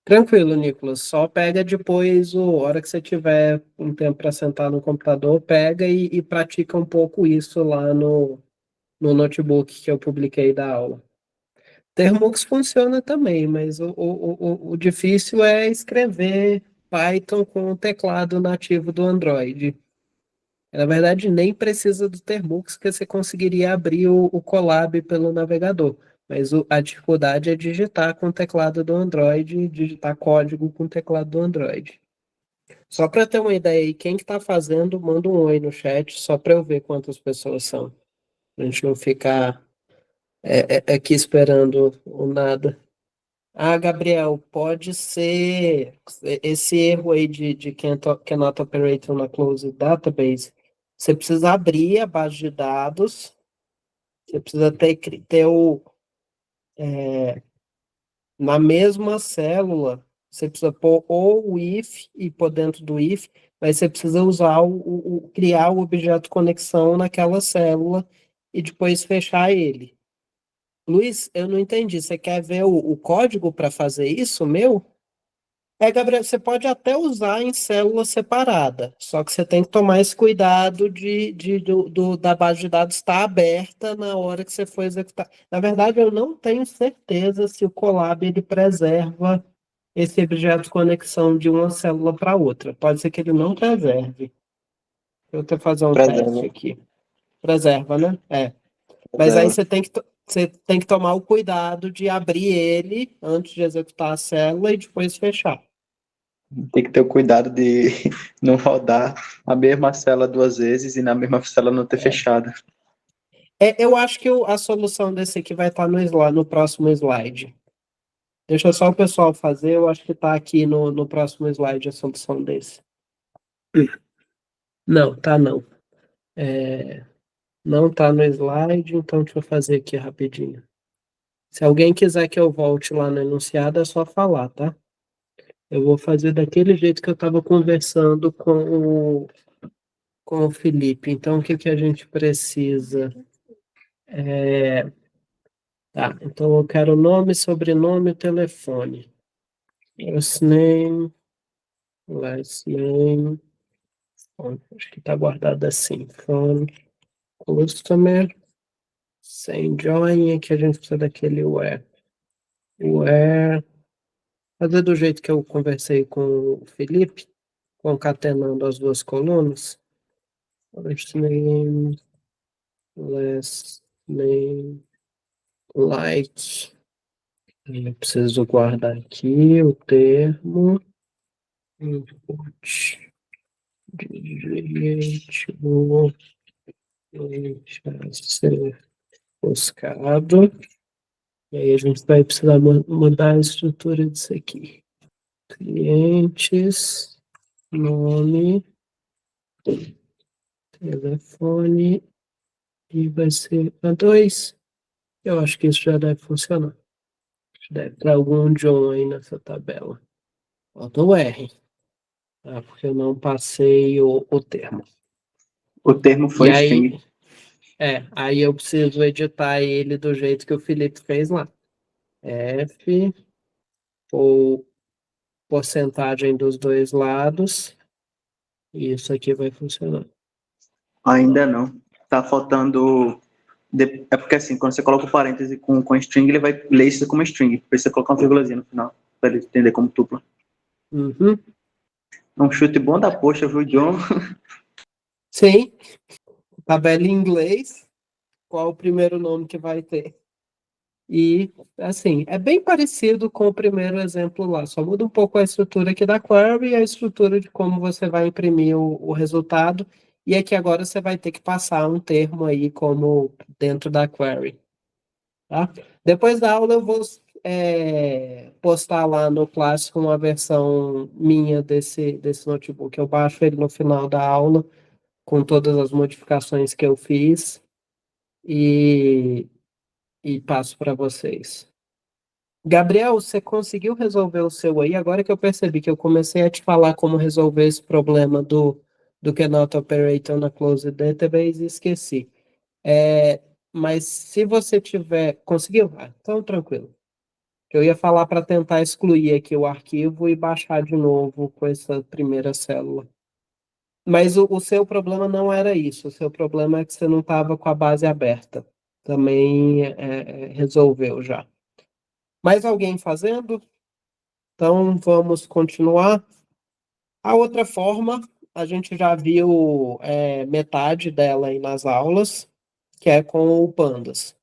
B: Tranquilo, Nicolas. Só pega depois, a hora que você tiver um tempo para sentar no computador, pega e pratica um pouco isso lá no notebook que eu publiquei da aula. Termux funciona também, mas o difícil é escrever Python com o teclado nativo do Android. Na verdade, nem precisa do Termux, que você conseguiria abrir o Colab pelo navegador. Mas a dificuldade é digitar com o teclado do Android, digitar código com o teclado do Android. Só para ter uma ideia aí, quem que está fazendo, manda um oi no chat, só para eu ver quantas pessoas são. A gente não ficar aqui esperando o nada. Ah, Gabriel, pode ser esse erro aí de cannot operate on a closed database. Você precisa abrir a base de dados, você precisa ter na mesma célula, você precisa pôr ou o if e pôr dentro do if, mas você precisa usar criar o objeto conexão naquela célula e depois fechar ele. Luiz, eu não entendi. Você quer ver o código para fazer isso, meu? Gabriel, você pode até usar em célula separada, só que você tem que tomar esse cuidado da base de dados estar aberta na hora que você for executar. Na verdade, eu não tenho certeza se o Colab ele preserva esse objeto de conexão de uma célula para outra. Pode ser que ele não preserve. Eu vou fazer um teste
A: Preserva.
B: aqui. Preserva, né? Mas aí
A: Preserva.
B: você tem que tomar o cuidado de abrir ele antes de executar a célula e depois fechar.
A: Tem que ter o cuidado de não rodar a mesma célula duas vezes e na mesma célula não ter fechado.
B: Eu acho que a solução desse aqui vai estar no próximo slide. Deixa só o pessoal fazer, eu acho que está aqui no próximo slide a solução desse. Não, tá não. Não tá no slide, então deixa eu fazer aqui rapidinho. Se alguém quiser que eu volte lá no enunciado, é só falar, tá? Eu vou fazer daquele jeito que eu estava conversando com o Felipe. Então, o que a gente precisa? Tá, então eu quero nome, sobrenome e telefone. First name, last name. Bom, acho que está guardado assim. From customer, sem join, aqui a gente precisa daquele where. Where. Fazer do jeito que eu conversei com o Felipe, concatenando as duas colunas. First name, last name, like. Eu preciso guardar aqui o termo. Input. Digitivo. Ser buscado. E aí a gente vai precisar mudar a estrutura disso aqui. Clientes, nome, telefone, e vai ser a 2. Eu acho que isso já deve funcionar. Deve ter algum John aí nessa tabela. Falta o R, tá? Porque eu não passei o termo.
A: O termo foi string.
B: Aí eu preciso editar ele do jeito que o Felipe fez lá. F, ou porcentagem dos dois lados, e isso aqui vai funcionar.
A: Ainda não. Tá faltando. É porque assim, quando você coloca o parêntese com string, ele vai ler isso como string. Precisa colocar uma vírgulazinha no final, para ele entender como tupla.
B: Uhum.
A: Um chute bom da poxa, viu, John?
B: Sim. Tabela em inglês. Qual o primeiro nome que vai ter? E, assim, é bem parecido com o primeiro exemplo lá, só muda um pouco a estrutura aqui da query e a estrutura de como você vai imprimir o resultado. E aqui agora você vai ter que passar um termo aí como dentro da query, tá? Depois da aula eu vou postar lá no Classroom uma versão minha desse notebook. Eu baixo ele no final da aula com todas as modificações que eu fiz e, e passo para vocês. Gabriel, você conseguiu resolver o seu aí? Agora que eu percebi que eu comecei a te falar como resolver esse problema do cannot operator na closed database e esqueci. Mas se você tiver... Conseguiu? Então, tranquilo. Eu ia falar para tentar excluir aqui o arquivo e baixar de novo com essa primeira célula. Mas o seu problema não era isso. O seu problema é que você não estava com a base aberta. Também resolveu já. Mais alguém fazendo? Então, vamos continuar. A outra forma, a gente já viu metade dela aí nas aulas, que é com o Pandas.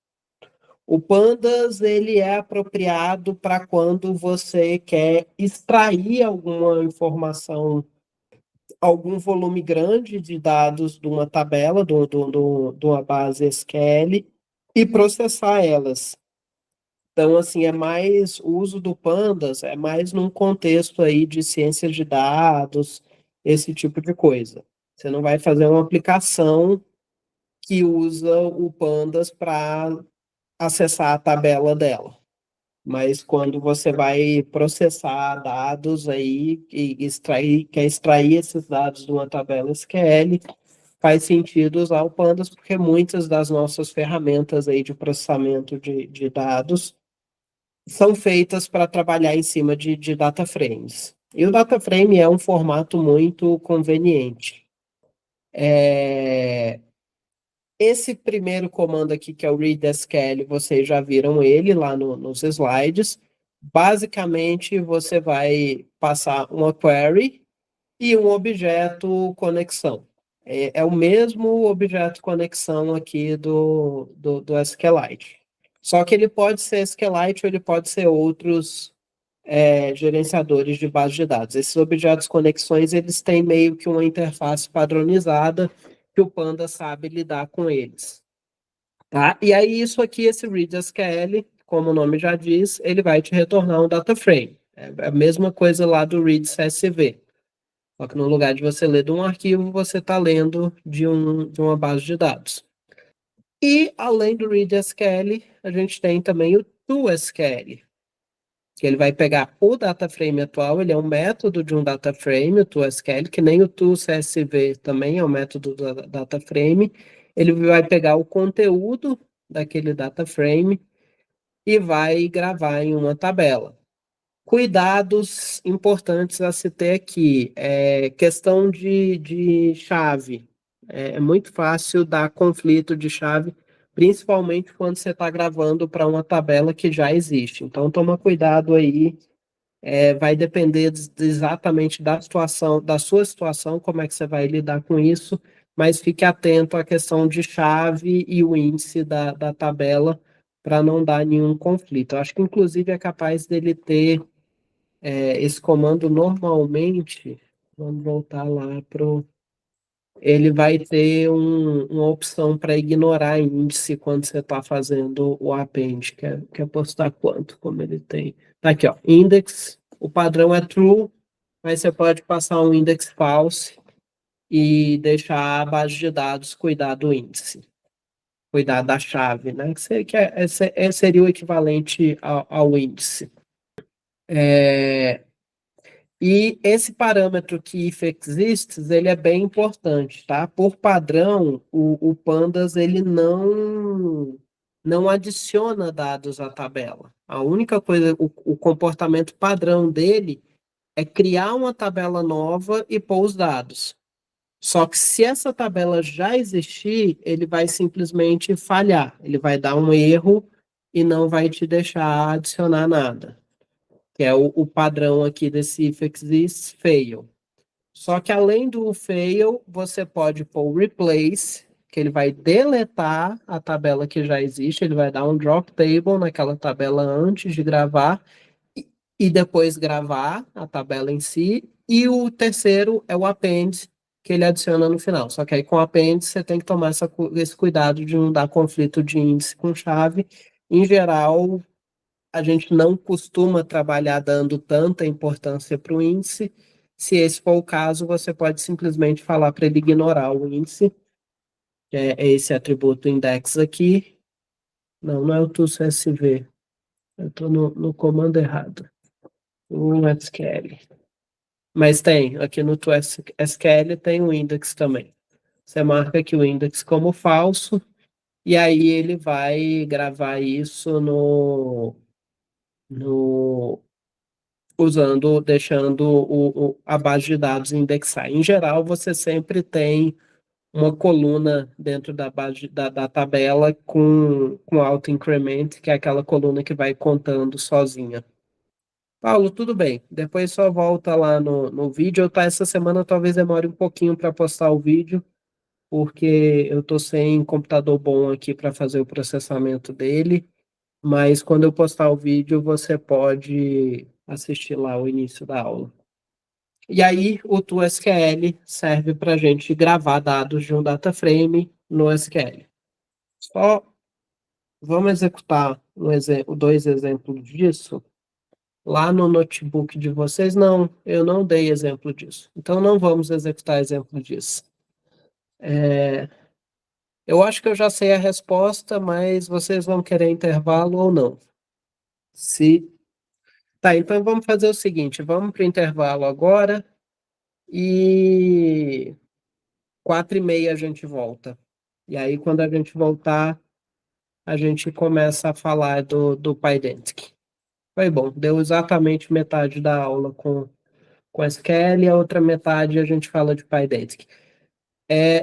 B: O Pandas, ele é apropriado para quando você quer extrair alguma informação, algum volume grande de dados de uma tabela, de uma base SQL, e processar elas. Então, assim, o uso do Pandas é mais num contexto aí de ciências de dados, esse tipo de coisa. Você não vai fazer uma aplicação que usa o Pandas para acessar a tabela dela. Mas quando você vai processar dados aí e quer extrair esses dados de uma tabela SQL, faz sentido usar o Pandas, porque muitas das nossas ferramentas aí de processamento de dados são feitas para trabalhar em cima de data frames. E o data frame é um formato muito conveniente. Esse primeiro comando aqui, que é o readsql, vocês já viram ele lá nos slides. Basicamente, você vai passar uma query e um objeto conexão. É o mesmo objeto conexão aqui do SQLite. Só que ele pode ser SQLite ou ele pode ser outros gerenciadores de base de dados. Esses objetos conexões, eles têm meio que uma interface padronizada que o Panda sabe lidar com eles. Tá? E aí isso aqui, esse readsql, como o nome já diz, ele vai te retornar um data frame. É a mesma coisa lá do readscsv. Só que no lugar de você ler de um arquivo, você está lendo de uma base de dados. E além do readsql, a gente tem também o toSQL, que ele vai pegar o data frame atual, ele é um método de um data frame, o toSQL, que nem o toCSV também é um método do data frame. Ele vai pegar o conteúdo daquele data frame e vai gravar em uma tabela. Cuidados importantes a se ter aqui. Questão de chave. É muito fácil dar conflito de chave, principalmente quando você está gravando para uma tabela que já existe. Então, toma cuidado aí. Vai depender exatamente da situação, da sua situação, como é que você vai lidar com isso, mas fique atento à questão de chave e o índice da tabela para não dar nenhum conflito. Eu acho que, inclusive, é capaz dele ter esse comando normalmente. Vamos voltar lá para o. Ele vai ter uma opção para ignorar índice quando você está fazendo o append. Quer postar quanto, como ele tem. Tá aqui, ó, index. O padrão é true, mas você pode passar um index false e deixar a base de dados cuidar do índice, cuidar da chave, né? Seria o equivalente ao índice. E esse parâmetro que if exists, ele é bem importante, tá? Por padrão, o Pandas, ele não adiciona dados à tabela. A única coisa, o comportamento padrão dele é criar uma tabela nova e pôr os dados. Só que se essa tabela já existir, ele vai simplesmente falhar. Ele vai dar um erro e não vai te deixar adicionar nada, que é o padrão aqui desse if exists fail. Só que além do fail, você pode pôr replace, que ele vai deletar a tabela que já existe, ele vai dar um drop table naquela tabela antes de gravar e depois gravar a tabela em si. E o terceiro é o append, que ele adiciona no final. Só que aí com o append você tem que tomar esse cuidado de não dar conflito de índice com chave. Em geral, a gente não costuma trabalhar dando tanta importância para o índice. Se esse for o caso, você pode simplesmente falar para ele ignorar o índice, que é esse atributo index aqui. Não é o TUSV. Eu estou no comando errado. O SQL. Mas tem, aqui no SQL tem o index também. Você marca aqui o index como falso, e aí ele vai gravar isso deixando a base de dados indexar. Em geral, você sempre tem uma coluna dentro da base da tabela com auto-increment, que é aquela coluna que vai contando sozinha. Paulo, tudo bem. Depois só volta lá no vídeo. Essa semana talvez demore um pouquinho para postar o vídeo, porque eu tô sem computador bom aqui para fazer o processamento dele. Mas quando eu postar o vídeo, você pode assistir lá o início da aula. E aí, o ToSQL serve para a gente gravar dados de um data frame no SQL. Só vamos executar dois exemplos disso. Lá no notebook de vocês, não, eu não dei exemplo disso. Então, não vamos executar exemplo disso. Eu acho que eu já sei a resposta, mas vocês vão querer intervalo ou não. Tá, então vamos fazer o seguinte, vamos para o intervalo agora e 4h30 a gente volta. E aí, quando a gente voltar, a gente começa a falar do Pydantic. Foi bom, deu exatamente metade da aula com SQL e a outra metade a gente fala de Pydantic.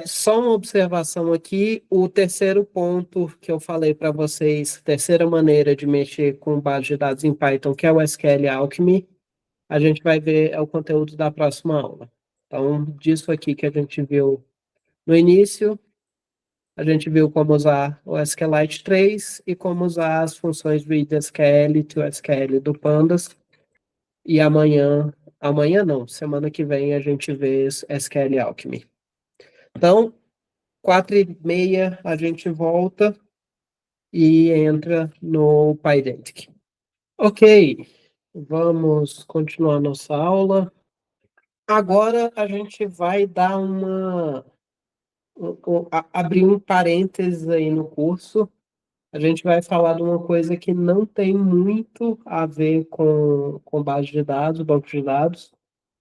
B: Só uma observação aqui, o terceiro ponto que eu falei para vocês, terceira maneira de mexer com base de dados em Python, que é o SQL Alchemy, a gente vai ver o conteúdo da próxima aula. Então, disso aqui que a gente viu no início, a gente viu como usar o SQLite 3 e como usar as funções readsql, toSQL do Pandas. E amanhã não, semana que vem a gente vê SQL Alchemy. Então, 4h30 a gente volta e entra no Pydantic. Ok, vamos continuar nossa aula. Agora a gente vai dar abrir um parênteses aí no curso. A gente vai falar de uma coisa que não tem muito a ver com base de dados, banco de dados,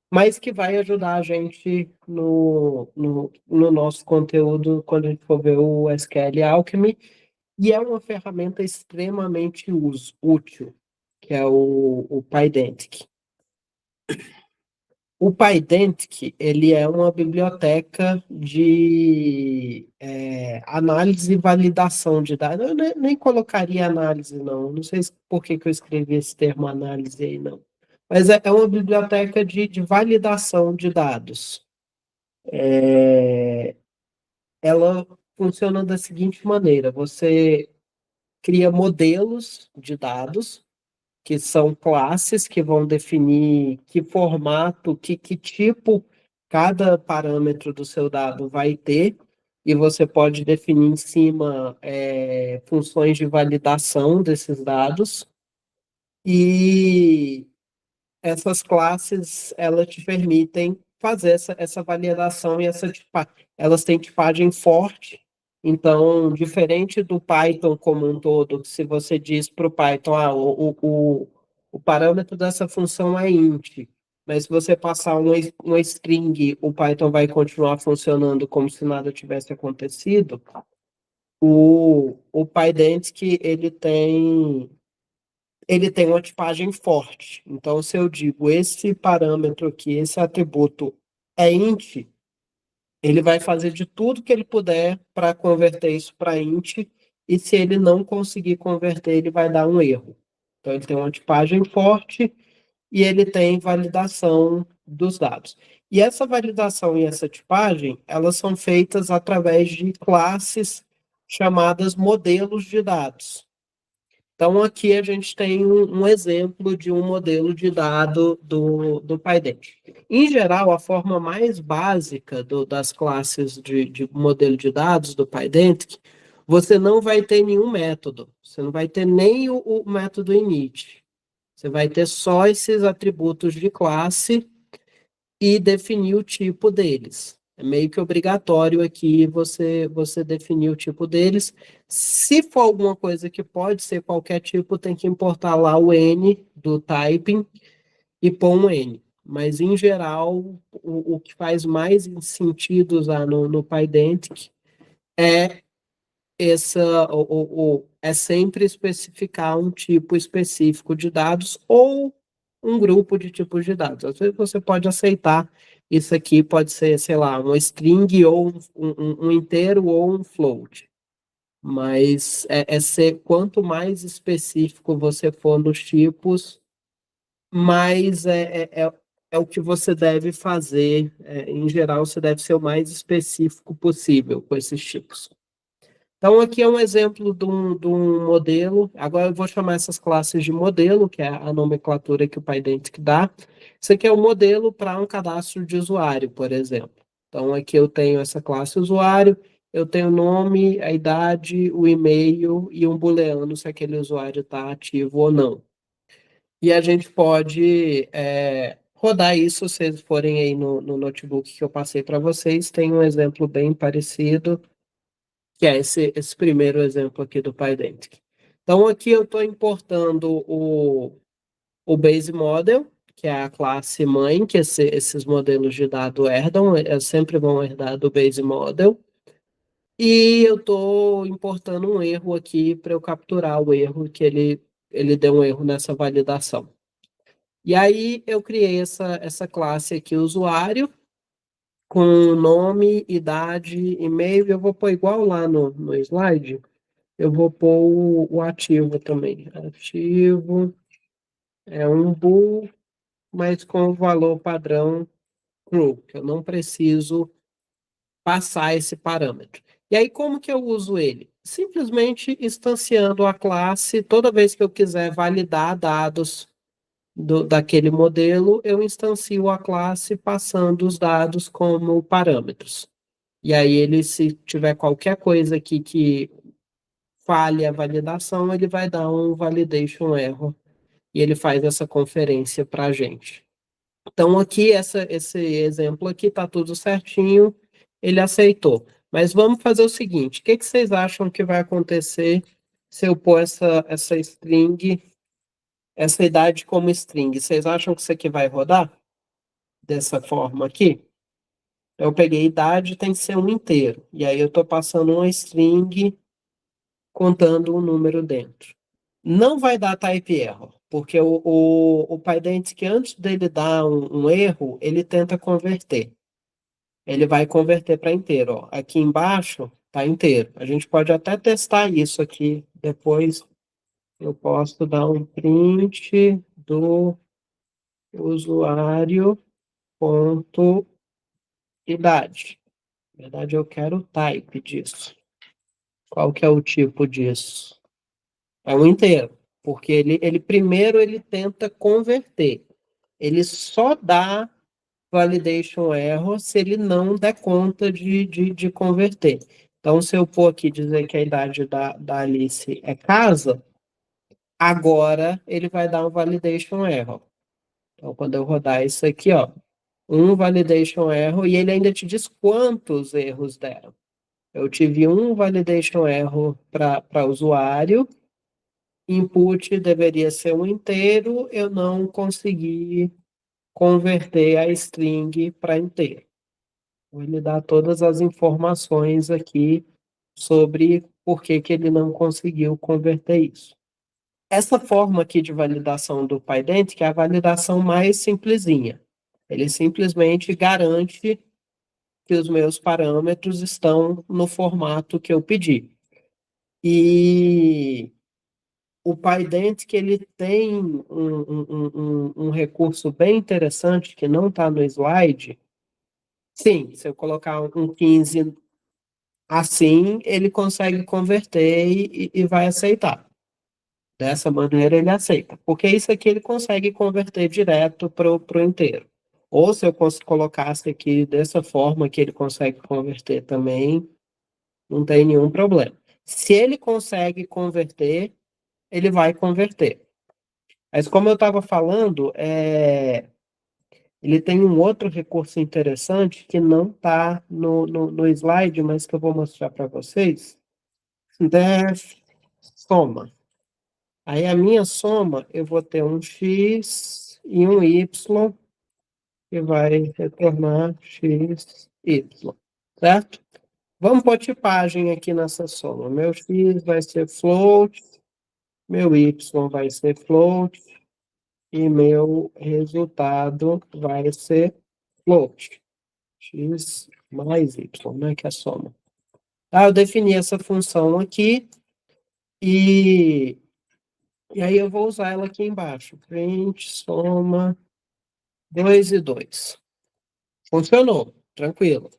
B: mas que vai ajudar a gente no nosso conteúdo quando a gente for ver o SQL Alchemy, e é uma ferramenta extremamente útil, que é o Pydantic. O Pydantic, ele é uma biblioteca de análise e validação de dados. Eu nem colocaria análise, não. Não sei por que eu escrevi esse termo análise aí, não. Mas é uma biblioteca de validação de dados. Ela funciona da seguinte maneira: você cria modelos de dados, que são classes que vão definir que formato, que tipo cada parâmetro do seu dado vai ter, e você pode definir em cima funções de validação desses dados, e essas classes, elas te permitem fazer essa validação e elas têm tipagem forte. Então, diferente do Python como um todo, se você diz para o Python, o parâmetro dessa função é int, mas se você passar uma string, o Python vai continuar funcionando como se nada tivesse acontecido. O Pydantic, ele tem uma tipagem forte. Então, se eu digo esse parâmetro aqui, esse atributo é int, ele vai fazer de tudo que ele puder para converter isso para int, e se ele não conseguir converter, ele vai dar um erro. Então, ele tem uma tipagem forte e ele tem validação dos dados. E essa validação e essa tipagem, elas são feitas através de classes chamadas modelos de dados. Então, aqui a gente tem um exemplo de um modelo de dado do PyDent. Em geral, a forma mais básica das classes de modelo de dados do PyDent, você não vai ter nenhum método. Você não vai ter nem o método init. Você vai ter só esses atributos de classe e definir o tipo deles. É meio que obrigatório aqui você definir o tipo deles. Se for alguma coisa que pode ser qualquer tipo, tem que importar lá o N do typing e pôr um N. Mas, em geral, o que faz mais sentido usar no Pydantic é é sempre especificar um tipo específico de dados ou um grupo de tipos de dados. Às vezes você pode aceitar isso aqui, pode ser, sei lá, uma string ou um inteiro ou um float. Mas quanto mais específico você for nos tipos, mais é o que você deve fazer. Em geral, você deve ser o mais específico possível com esses tipos. Então, aqui é um exemplo de um modelo. Agora eu vou chamar essas classes de modelo, que é a nomenclatura que o Pydantic dá. Isso aqui é o modelo para um cadastro de usuário, por exemplo. Então, aqui eu tenho essa classe usuário, eu tenho o nome, a idade, o e-mail e um booleano se aquele usuário está ativo ou não. E a gente pode rodar isso, se vocês forem aí no notebook que eu passei para vocês, tem um exemplo bem parecido que é esse primeiro exemplo aqui do Pydantic. Então, aqui eu estou importando o Base Model, que é a classe mãe, que esses modelos de dado herdam, sempre vão herdar do Base Model. E eu estou importando um erro aqui para eu capturar o erro, que ele deu um erro nessa validação. E aí eu criei essa classe aqui, usuário, com nome, idade, e-mail, eu vou pôr igual lá no slide. Eu vou pôr o ativo também. Ativo é um bool, mas com o valor padrão true, que eu não preciso passar esse parâmetro. E aí, como que eu uso ele? Simplesmente instanciando a classe, toda vez que eu quiser validar dados daquele modelo, eu instancio a classe passando os dados como parâmetros. E aí, ele, se tiver qualquer coisa aqui que falhe a validação, ele vai dar um validation error e ele faz essa conferência para a gente. Então, aqui, esse exemplo aqui está tudo certinho, ele aceitou. Mas vamos fazer o seguinte, o que vocês acham que vai acontecer se eu pôr essa string, essa idade como string? Vocês acham que isso aqui vai rodar dessa forma aqui? Eu peguei idade, tem que ser um inteiro. E aí eu estou passando uma string contando um número dentro. Não vai dar type error, porque o Pydantic, antes dele dar um erro, ele tenta converter. Ele vai converter para inteiro. Ó. Aqui embaixo está inteiro. A gente pode até testar isso aqui. Depois eu posso dar um print do usuário ponto idade. Na verdade, eu quero o type disso. Qual que é o tipo disso? É um inteiro, porque ele primeiro ele tenta converter. Ele só dá validation error se ele não der conta de converter. Então, se eu for aqui dizer que a idade da Alice é casa, agora ele vai dar um validation error. Então, quando eu rodar isso aqui, ó, um validation error, e ele ainda te diz quantos erros deram. Eu tive um validation error para usuário, input deveria ser um inteiro, eu não consegui converter a string para inteiro. Então, ele dá todas as informações aqui sobre por que ele não conseguiu converter isso. Essa forma aqui de validação do Pydantic é a validação mais simplesinha. Ele simplesmente garante que os meus parâmetros estão no formato que eu pedi. E o PyDent que ele tem um recurso bem interessante que não está no slide. Sim, se eu colocar um 15 assim, ele consegue converter e vai aceitar. Dessa maneira ele aceita, porque isso aqui ele consegue converter direto para o inteiro. Ou se eu colocasse aqui dessa forma que ele consegue converter também, não tem nenhum problema. Se ele consegue converter, ele vai converter. Mas como eu estava falando, ele tem um outro recurso interessante que não está no slide, mas que eu vou mostrar para vocês. Def soma. Aí a minha soma, eu vou ter um x e um y, que vai retornar x, y, certo? Vamos pôr tipagem aqui nessa soma. Meu x vai ser float, meu y vai ser float, e meu resultado vai ser float. X mais y, né, que é a soma. Tá, eu defini essa função aqui e aí eu vou usar ela aqui embaixo. Print, soma, 2 e 2. Funcionou, tranquilo.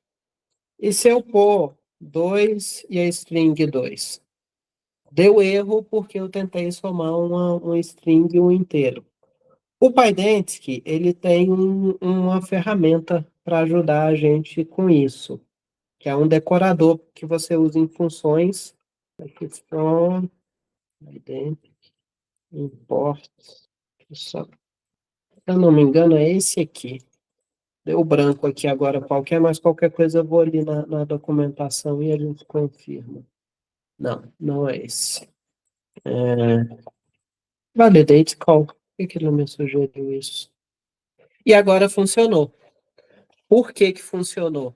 B: E se eu pôr 2 e a string 2? Deu erro porque eu tentei somar uma string e um inteiro. O Pydantic, ele tem uma ferramenta para ajudar a gente com isso, que é um decorador que você usa em funções. Aqui from, Pydantic, import. Se eu não me engano, é esse aqui. Deu branco aqui agora qualquer, mas qualquer coisa eu vou ali na documentação e a gente confirma. Não, não é esse. Validate call. Por que ele não me sugeriu isso? E agora funcionou. Por que que funcionou?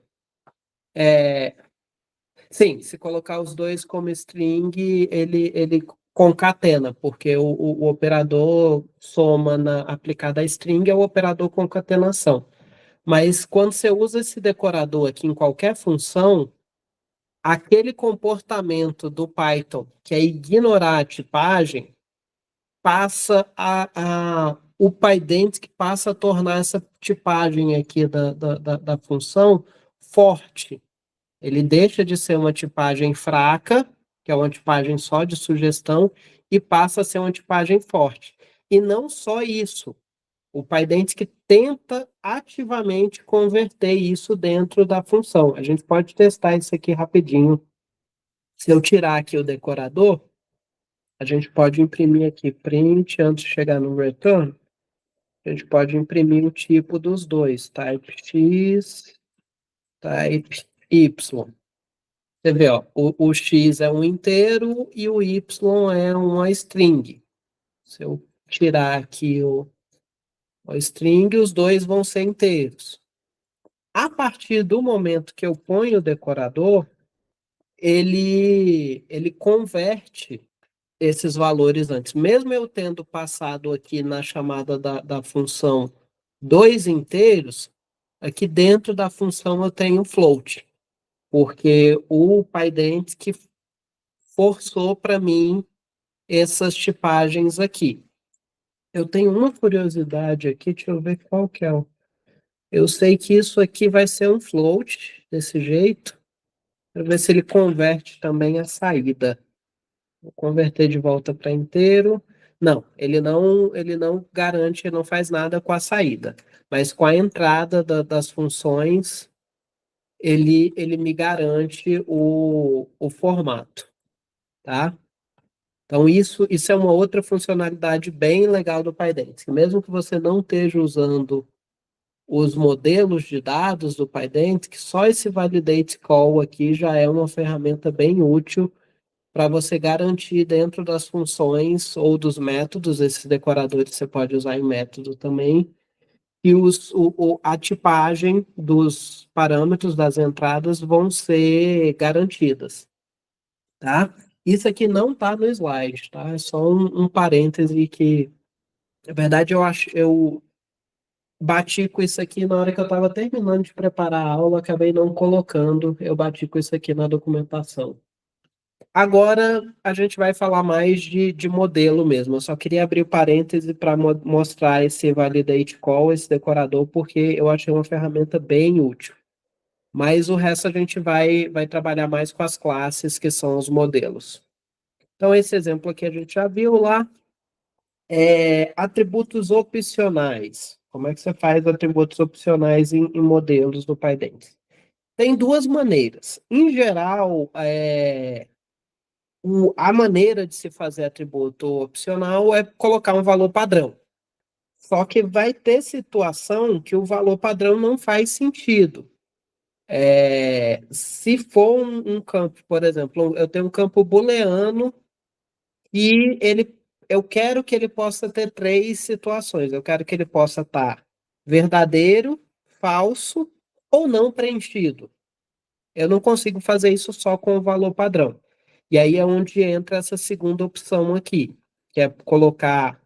B: Sim, se colocar os dois como string, ele concatena, porque o operador soma aplicada a string é o operador concatenação. Mas quando você usa esse decorador aqui em qualquer função, aquele comportamento do Python, que é ignorar a tipagem, o Pydantic passa a tornar essa tipagem aqui da função forte. Ele deixa de ser uma tipagem fraca, que é uma tipagem só de sugestão, e passa a ser uma tipagem forte. E não só isso. O Pydantic tenta ativamente converter isso dentro da função. A gente pode testar isso aqui rapidinho. Se eu tirar aqui o decorador, a gente pode imprimir aqui print antes de chegar no return. A gente pode imprimir o tipo dos dois, type X, type Y. Você vê, ó, o X é um inteiro e o Y é uma string. Se eu tirar aqui o string, os dois vão ser inteiros. A partir do momento que eu ponho o decorador, ele converte esses valores antes. Mesmo eu tendo passado aqui na chamada da função dois inteiros, aqui dentro da função eu tenho float, porque o Pydantic forçou para mim essas tipagens aqui. Eu tenho uma curiosidade aqui, deixa eu ver qual que é. Eu sei que isso aqui vai ser um float, desse jeito. Para ver se ele converte também a saída. Vou converter de volta para inteiro. Não, ele não garante, não faz nada com a saída. Mas com a entrada das funções, ele me garante o formato, tá? Então, isso é uma outra funcionalidade bem legal do Pydantic. Mesmo que você não esteja usando os modelos de dados do Pydantic, só esse validate call aqui já é uma ferramenta bem útil para você garantir dentro das funções ou dos métodos, esses decoradores você pode usar em método também, e a tipagem dos parâmetros das entradas vão ser garantidas, tá? Isso aqui não está no slide, tá? É só um parêntese que, na verdade, eu bati com isso aqui na hora que eu estava terminando de preparar a aula, acabei não colocando, eu bati com isso aqui na documentação. Agora a gente vai falar mais de modelo mesmo. Eu só queria abrir o parêntese para mostrar esse Validate Call, esse decorador, porque eu achei uma ferramenta bem útil. Mas o resto a gente vai trabalhar mais com as classes, que são os modelos. Então, esse exemplo aqui a gente já viu lá. Atributos opcionais. Como é que você faz atributos opcionais em modelos do PyDance? Tem duas maneiras. Em geral, a maneira de se fazer atributo opcional é colocar um valor padrão. Só que vai ter situação que o valor padrão não faz sentido. Se for um campo, por exemplo, eu tenho um campo booleano e eu quero que ele possa ter três situações. Eu quero que ele possa estar verdadeiro, falso ou não preenchido. Eu não consigo fazer isso só com o valor padrão. E aí é onde entra essa segunda opção aqui, que é colocar.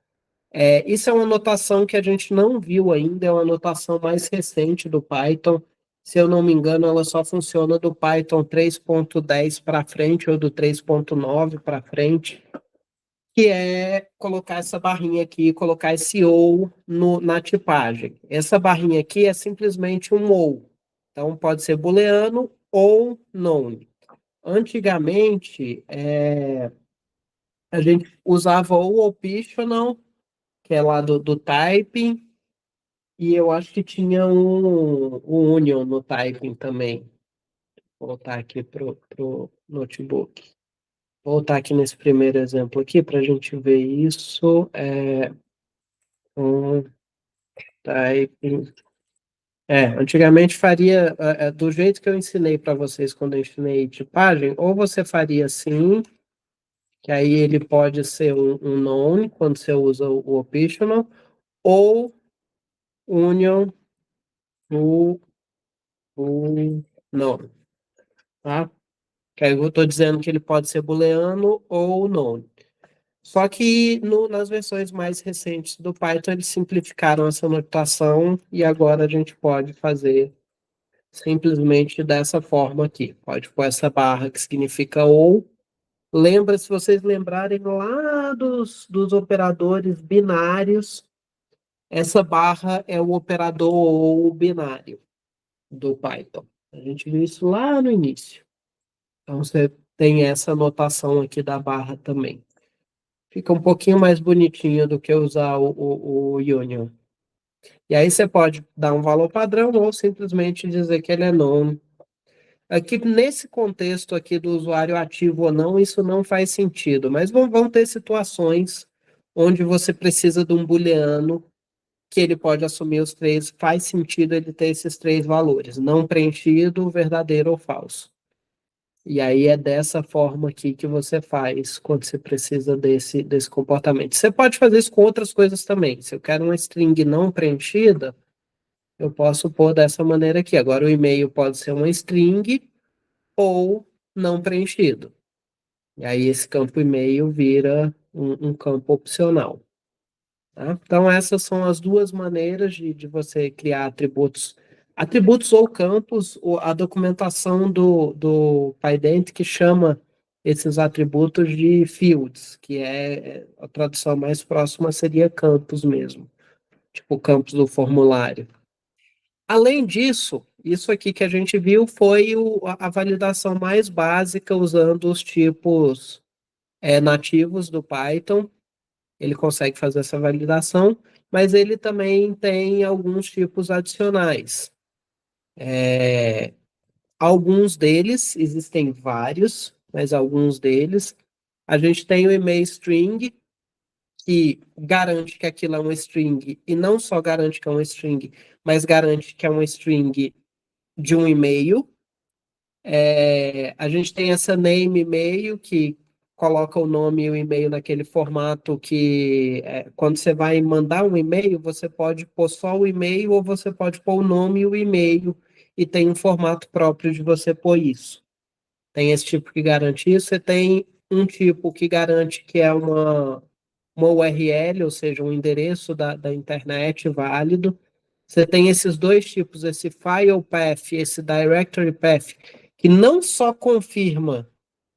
B: Isso é uma notação que a gente não viu ainda, é uma notação mais recente do Python. Se eu não me engano, ela só funciona do Python 3.10 para frente ou do 3.9 para frente, que é colocar essa barrinha aqui, colocar esse ou na tipagem. Essa barrinha aqui é simplesmente um ou. Então, pode ser booleano ou none. Antigamente, a gente usava o optional, que é lá do typing, e eu acho que tinha um union no typing também. Vou voltar aqui pro notebook. Vou voltar aqui nesse primeiro exemplo aqui para a gente ver isso. Um typing. Antigamente faria do jeito que eu ensinei para vocês quando eu ensinei tipagem, ou você faria assim, que aí ele pode ser um none quando você usa o optional, ou union o none, tá? Que aí eu estou dizendo que ele pode ser booleano ou none. Só que nas versões mais recentes do Python eles simplificaram essa notação e agora a gente pode fazer simplesmente dessa forma aqui. Pode pôr essa barra que significa ou. Lembra, se vocês lembrarem lá dos operadores binários, essa barra é o operador ou binário do Python. A gente viu isso lá no início. Então, você tem essa notação aqui da barra também. Fica um pouquinho mais bonitinho do que usar o union. E aí você pode dar um valor padrão ou simplesmente dizer que ele é none. Aqui, nesse contexto aqui do usuário ativo ou não, isso não faz sentido. Mas vão ter situações onde você precisa de um booleano que ele pode assumir os três. Faz sentido ele ter esses três valores. Não preenchido, verdadeiro ou falso. E aí é dessa forma aqui que você faz quando você precisa desse comportamento. Você pode fazer isso com outras coisas também. Se eu quero uma string não preenchida, eu posso pôr dessa maneira aqui. Agora o e-mail pode ser uma string ou não preenchido. E aí esse campo e-mail vira um campo opcional. Tá? Então essas são as duas maneiras de você criar atributos. Atributos ou campos, a documentação do PyDent que chama esses atributos de fields, que a tradução mais próxima seria campos mesmo, tipo campos do formulário. Além disso, isso aqui que a gente viu foi a validação mais básica usando os tipos nativos do Python. Ele consegue fazer essa validação, mas ele também tem alguns tipos adicionais. Alguns deles, existem vários, mas alguns deles, a gente tem o email string, que garante que aquilo é uma string, e não só garante que é uma string, mas garante que é uma string de um e-mail. A gente tem essa name e-mail, que coloca o nome e o e-mail naquele formato que, quando você vai mandar um e-mail, você pode pôr só o e-mail ou você pode pôr o nome e o e-mail, e tem um formato próprio de você pôr isso. Tem esse tipo que garante isso, e tem um tipo que garante que é uma URL, ou seja, um endereço da internet válido. Você tem esses dois tipos, esse file path e esse directory path, que não só confirma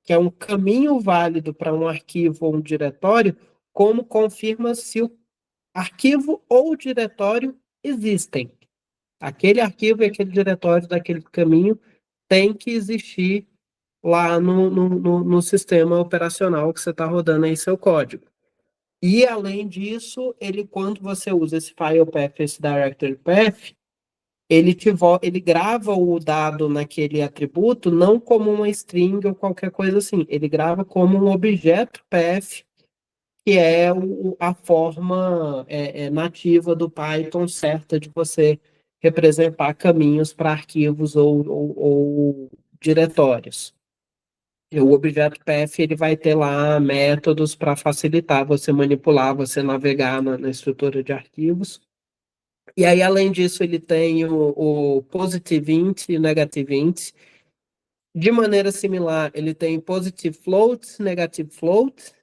B: que é um caminho válido para um arquivo ou um diretório, como confirma se o arquivo ou diretório existem. Aquele arquivo e aquele diretório daquele caminho tem que existir lá no sistema operacional que você está rodando aí seu código. E, além disso, quando você usa esse file path, esse directory path, ele grava o dado naquele atributo não como uma string ou qualquer coisa assim. Ele grava como um objeto path, que é a forma nativa do Python certa de você representar caminhos para arquivos ou diretórios. E o objeto path ele vai ter lá métodos para facilitar você manipular, você navegar na estrutura de arquivos. E aí, além disso, ele tem o positive int e o negative int. De maneira similar, ele tem positive float, negative float.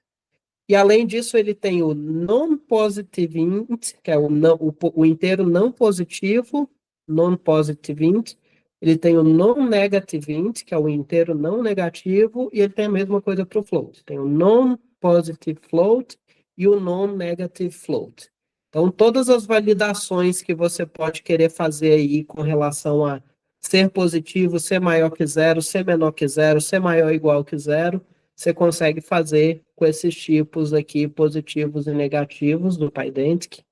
B: E, além disso, ele tem o non-positive int, que é o inteiro não positivo, non-positive int. Ele tem o non-negative int, que é o inteiro não negativo, e ele tem a mesma coisa para o float. Tem o non-positive float e o non-negative float. Então, todas as validações que você pode querer fazer aí com relação a ser positivo, ser maior que zero, ser menor que zero, ser maior ou igual que zero, você consegue fazer com esses tipos aqui, positivos e negativos do Pydantic.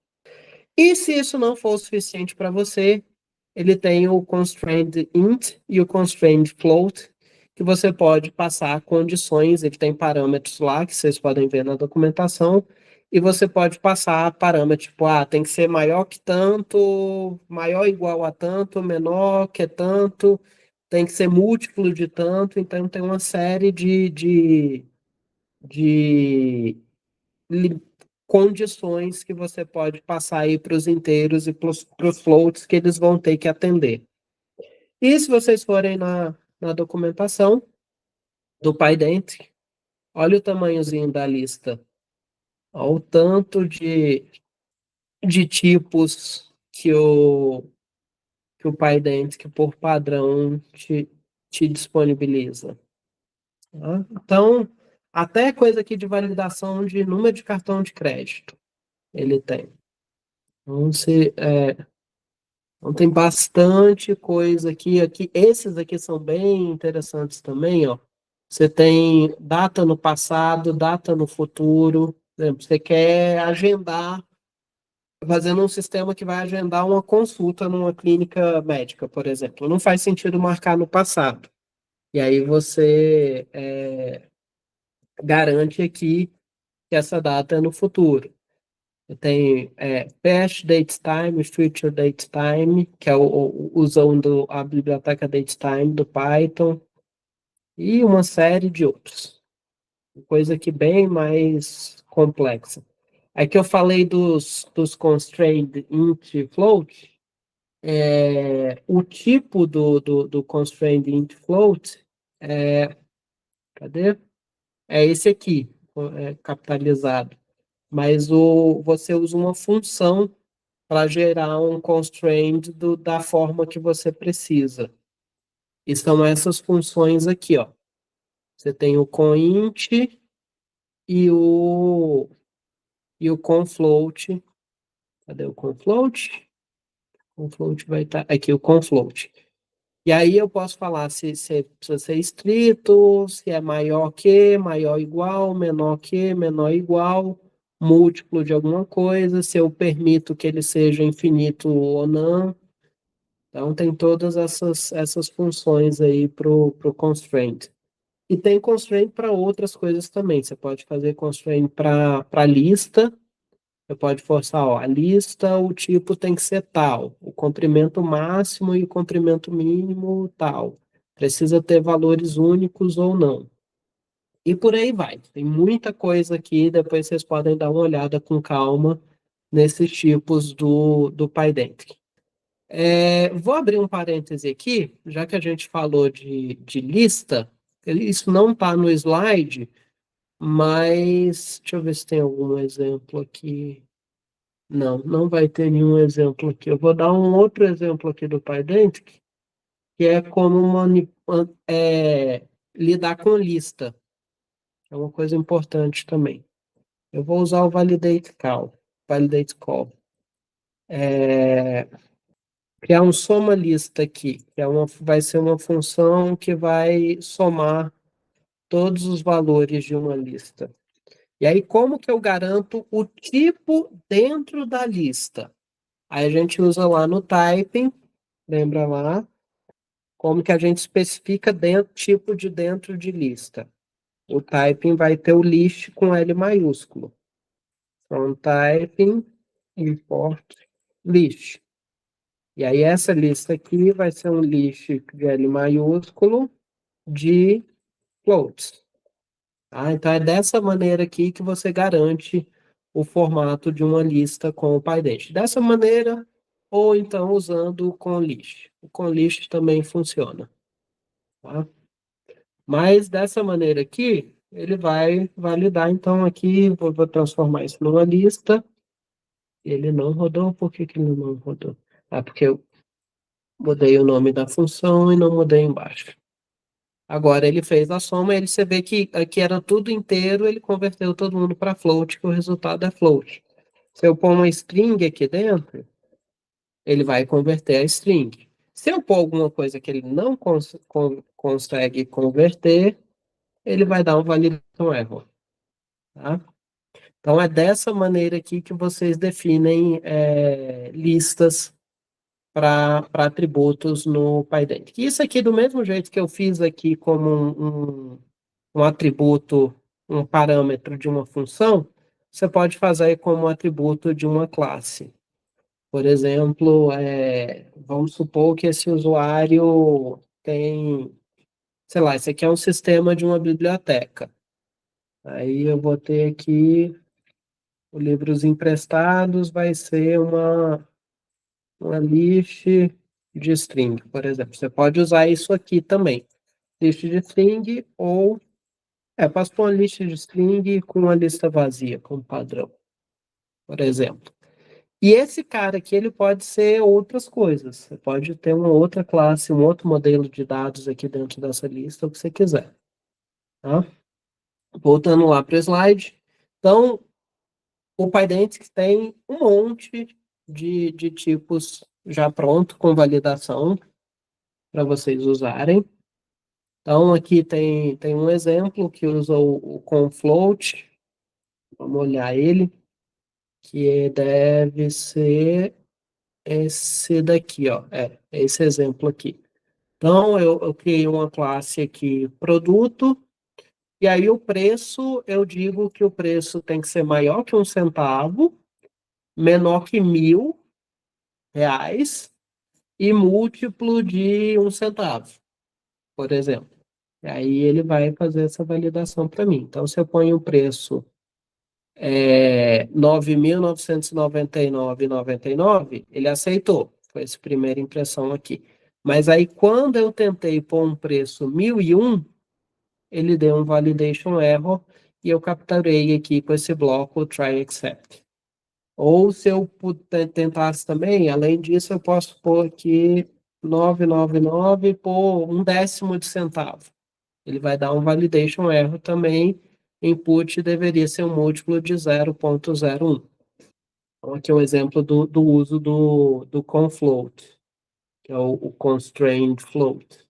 B: E se isso não for o suficiente para você, ele tem o constrained int e o constrained float, que você pode passar condições, ele tem parâmetros lá, que vocês podem ver na documentação, e você pode passar parâmetros, tipo, tem que ser maior que tanto, maior ou igual a tanto, menor que tanto, tem que ser múltiplo de tanto, então tem uma série de condições que você pode passar aí para os inteiros e para os floats que eles vão ter que atender. E se vocês forem na documentação do Pydantic, olha o tamanhozinho da lista. Olha o tanto de tipos que o Pydantic, por padrão, te disponibiliza. Tá? Então, até coisa aqui de validação de número de cartão de crédito ele tem. Então tem bastante coisa aqui. Esses aqui são bem interessantes também, ó. Você tem data no passado, data no futuro. Por exemplo, você quer agendar, fazendo um sistema que vai agendar uma consulta numa clínica médica, por exemplo. Não faz sentido marcar no passado. E aí você garante aqui que essa data é no futuro. Tem past datetime, future datetime, que é usando a biblioteca datetime do Python, e uma série de outros. Coisa que bem mais complexa. Aqui eu falei dos constrained int e float. O tipo do constrained int float cadê? É esse aqui, capitalizado. Mas você usa uma função para gerar um constraint da forma que você precisa. E são essas funções aqui, ó. Você tem o conint e o confloat. Cadê o confloat? O confloat vai estar aqui, o confloat. E aí eu posso falar se precisa ser estrito, se é maior que, maior igual, menor que, menor igual, múltiplo de alguma coisa, se eu permito que ele seja infinito ou não. Então tem todas essas funções aí para o constraint. E tem constraint para outras coisas também. Você pode fazer constraint para lista. Você pode forçar, a lista, o tipo tem que ser tal, o comprimento máximo e o comprimento mínimo tal. Precisa ter valores únicos ou não. E por aí vai. Tem muita coisa aqui, depois vocês podem dar uma olhada com calma nesses tipos do Pydantic. Vou abrir um parêntese aqui, já que a gente falou de lista, isso não está no slide, mas deixa eu ver se tem algum exemplo aqui. Não vai ter nenhum exemplo aqui. Eu vou dar um outro exemplo aqui do Pydantic, que é como lidar com lista. É uma coisa importante também. Eu vou usar o validate call. Criar um soma lista aqui, que vai ser uma função que vai somar todos os valores de uma lista. E aí, como que eu garanto o tipo dentro da lista? Aí a gente usa lá no typing, lembra lá, como que a gente especifica tipo de dentro de lista. O typing vai ter o list com L maiúsculo. Então, typing import list. E aí essa lista aqui vai ser um list de L maiúsculo de floats. Tá? Então é dessa maneira aqui que você garante o formato de uma lista com o PyDent. Dessa maneira, ou então usando o conlist. O conlist também funciona. Tá? Mas dessa maneira aqui, ele vai validar. Então aqui, vou transformar isso numa lista. Ele não rodou. Por que que ele não rodou? Ah, porque eu mudei o nome da função e não mudei embaixo. Agora ele fez a soma, ele você vê que aqui era tudo inteiro, ele converteu todo mundo para float, que o resultado é float. Se eu pôr uma string aqui dentro, ele vai converter a string. Se eu pôr alguma coisa que ele não consegue converter, ele vai dar um validation error. Tá? Então é dessa maneira aqui que vocês definem listas para atributos no PyDent. Isso aqui, do mesmo jeito que eu fiz aqui como um atributo, um parâmetro de uma função, você pode fazer como atributo de uma classe. Por exemplo, vamos supor que esse usuário tem, sei lá, esse aqui é um sistema de uma biblioteca. Aí eu vou ter aqui o livros emprestados, vai ser uma list de string, por exemplo. Você pode usar isso aqui também. List de string ou posso pôr uma lista de string com uma lista vazia como padrão, por exemplo. E esse cara aqui, ele pode ser outras coisas. Você pode ter uma outra classe, um outro modelo de dados aqui dentro dessa lista, o que você quiser. Tá? Voltando lá para o slide. Então, o PyDent tem um monte de tipos já pronto, com validação, para vocês usarem. Então, aqui tem um exemplo que usa o conFloat. Vamos olhar ele, que deve ser esse daqui, ó. Esse exemplo aqui. Então, eu criei uma classe aqui, produto, e aí o preço, eu digo que o preço tem que ser maior que 1 centavo, menor que R$ 1.000 e múltiplo de 1 centavo, por exemplo. E aí ele vai fazer essa validação para mim. Então, se eu ponho o preço 9.999,99, ele aceitou. Foi essa primeira impressão aqui. Mas aí, quando eu tentei pôr um preço 1.001, ele deu um validation error e eu capturei aqui com esse bloco o try except. Ou se eu tentasse também, além disso, eu posso pôr aqui 999 por 1/10 de centavo. Ele vai dar um validation error também. Input deveria ser um múltiplo de 0,01. Então, aqui é um exemplo do uso do conFloat, que é o constrained float.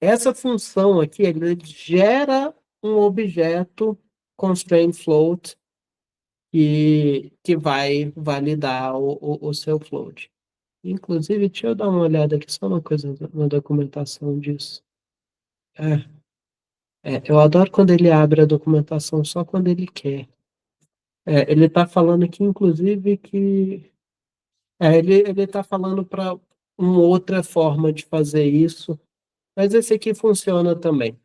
B: Essa função aqui, ele gera um objeto constrained float que vai validar o seu float. Inclusive, deixa eu dar uma olhada aqui, só uma coisa na documentação disso. Eu adoro quando ele abre a documentação só quando ele quer. Ele está falando aqui, inclusive, que ele está falando para uma outra forma de fazer isso, mas esse aqui funciona também.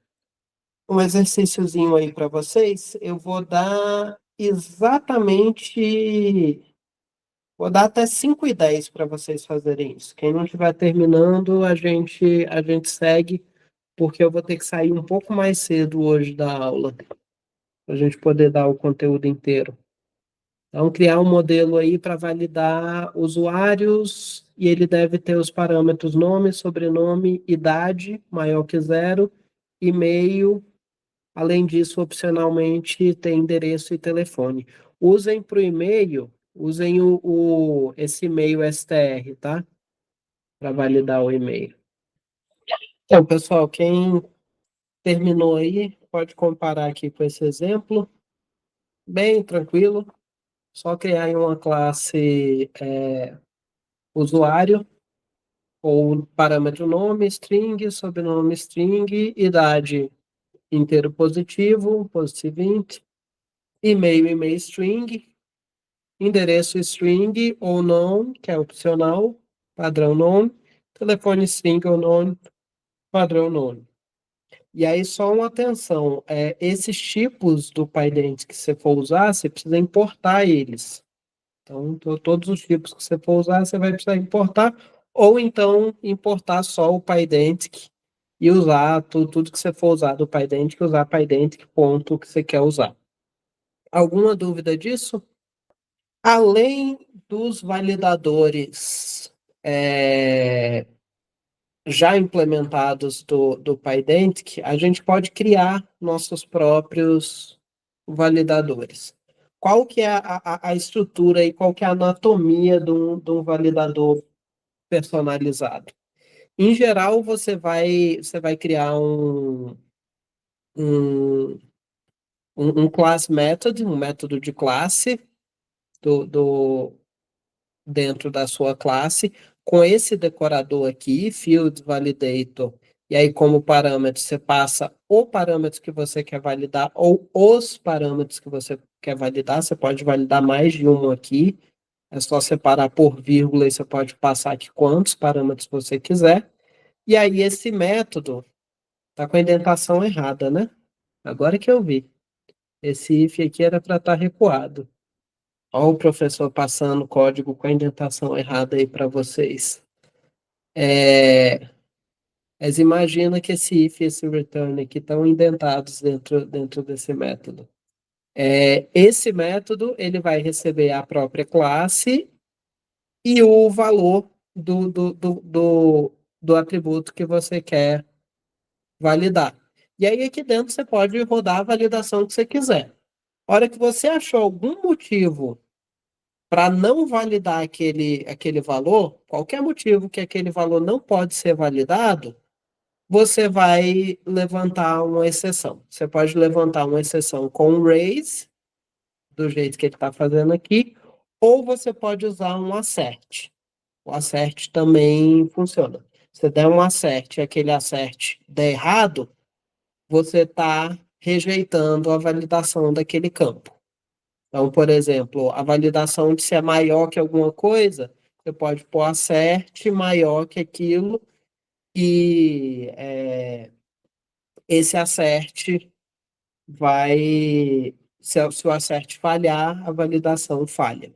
B: Um exercíciozinho aí para vocês, eu vou dar vou dar até 5 e 10 para vocês fazerem isso. Quem não estiver terminando, a gente segue, porque eu vou ter que sair um pouco mais cedo hoje da aula, para a gente poder dar o conteúdo inteiro. Então, criar um modelo aí para validar usuários, e ele deve ter os parâmetros nome, sobrenome, idade, maior que 0, e-mail, Além disso, opcionalmente, tem endereço e telefone. Usem para o e-mail, usem esse e-mail STR, tá? Para validar o e-mail. Então, pessoal, quem terminou aí, pode comparar aqui com esse exemplo. Bem tranquilo. Só criar em uma classe usuário, ou parâmetro nome, string, sobrenome string, idade inteiro positivo, positivo int, e-mail string, endereço string ou non, que é opcional, padrão non, telefone string ou non, padrão non. E aí, só uma atenção, esses tipos do PyDent que você for usar, você precisa importar eles. Então, todos os tipos que você for usar, você vai precisar importar, ou então importar só o PyDentic e usar tudo que você for usar do PyDentic, usar PyDentic ponto que você quer usar. Alguma dúvida disso? Além dos validadores já implementados do PyDentic, a gente pode criar nossos próprios validadores. Qual que é a estrutura e qual que é a anatomia de um validador personalizado? Em geral, você vai criar um, um class method, um método de classe dentro da sua classe, com esse decorador aqui, field validator, e aí como parâmetro você passa o parâmetro que você quer validar ou os parâmetros que você quer validar, você pode validar mais de um aqui, é só separar por vírgula e você pode passar aqui quantos parâmetros você quiser, e aí esse método tá com a indentação errada, né? Agora que eu vi. Esse if aqui era para estar recuado. Olha o professor passando o código com a indentação errada aí para vocês. Mas imagina que esse if e esse return aqui estão indentados dentro desse método. Esse método ele vai receber a própria classe e o valor do atributo que você quer validar. E aí aqui dentro você pode rodar a validação que você quiser. A hora que você achou algum motivo para não validar aquele valor, qualquer motivo que aquele valor não pode ser validado, você vai levantar uma exceção. Você pode levantar uma exceção com um raise, do jeito que ele está fazendo aqui, ou você pode usar um assert. O assert também funciona. Se der um assert e aquele assert der errado, você está rejeitando a validação daquele campo. Então, por exemplo, a validação de se é maior que alguma coisa, você pode pôr assert maior que aquilo e esse assert se o assert falhar, a validação falha.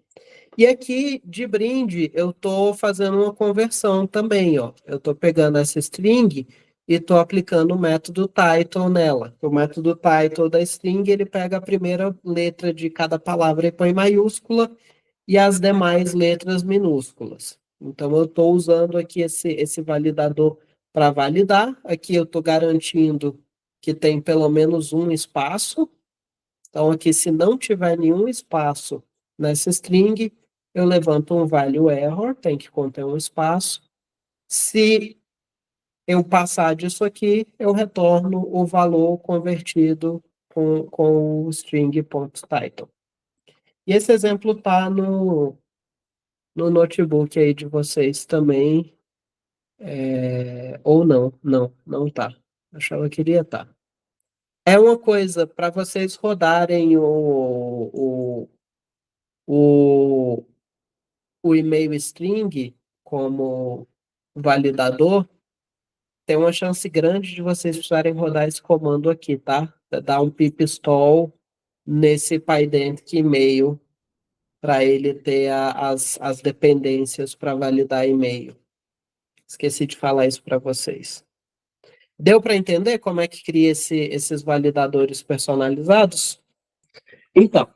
B: E aqui, de brinde, eu estou fazendo uma conversão também, ó. Eu estou pegando essa string e estou aplicando o método title nela. O método title da string, ele pega a primeira letra de cada palavra e põe maiúscula e as demais letras minúsculas. Então, eu estou usando aqui esse validador para validar. Aqui eu estou garantindo que tem pelo menos um espaço. Então, aqui, se não tiver nenhum espaço nessa string, eu levanto um value error, tem que conter um espaço. Se eu passar disso aqui, eu retorno o valor convertido com o string.title. E esse exemplo está no notebook aí de vocês também, ou não tá. Achava que iria estar. É uma coisa para vocês rodarem o e-mail string como validador, tem uma chance grande de vocês precisarem rodar esse comando aqui, tá? Dar um pip install nesse pydantic e-mail para ele ter as dependências para validar e-mail. Esqueci de falar isso para vocês. Deu para entender como é que cria esses validadores personalizados? Então,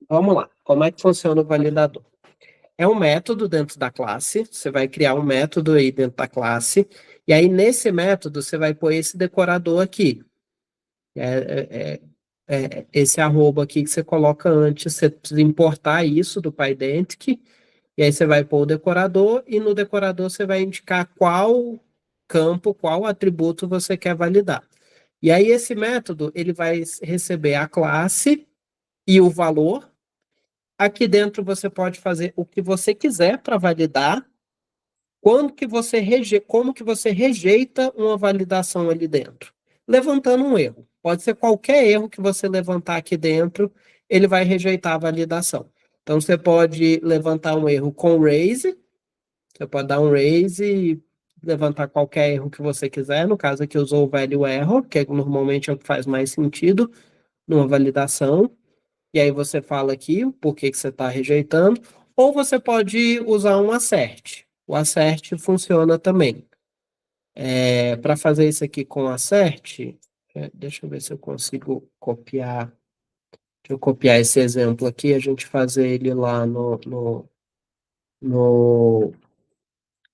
B: vamos lá. Como é que funciona o validador? É um método dentro da classe, você vai criar um método aí dentro da classe, e aí nesse método você vai pôr esse decorador aqui. Esse arroba aqui que você coloca antes, você precisa importar isso do Pydantic, e aí você vai pôr o decorador, e no decorador você vai indicar qual campo, qual atributo você quer validar. E aí esse método, ele vai receber a classe e o valor. Aqui dentro você pode fazer o que você quiser para validar. Como que você rejeita uma validação ali dentro? Levantando um erro. Pode ser qualquer erro que você levantar aqui dentro, ele vai rejeitar a validação. Então você pode levantar um erro com raise, você pode dar um raise e levantar qualquer erro que você quiser. No caso aqui usou o value error, que normalmente é o que faz mais sentido numa validação. E aí você fala aqui o porquê que você está rejeitando, ou você pode usar um assert. O assert funciona também. Para fazer isso aqui com assert, deixa eu ver se eu consigo copiar. Deixa eu copiar esse exemplo aqui, a gente fazer ele lá no,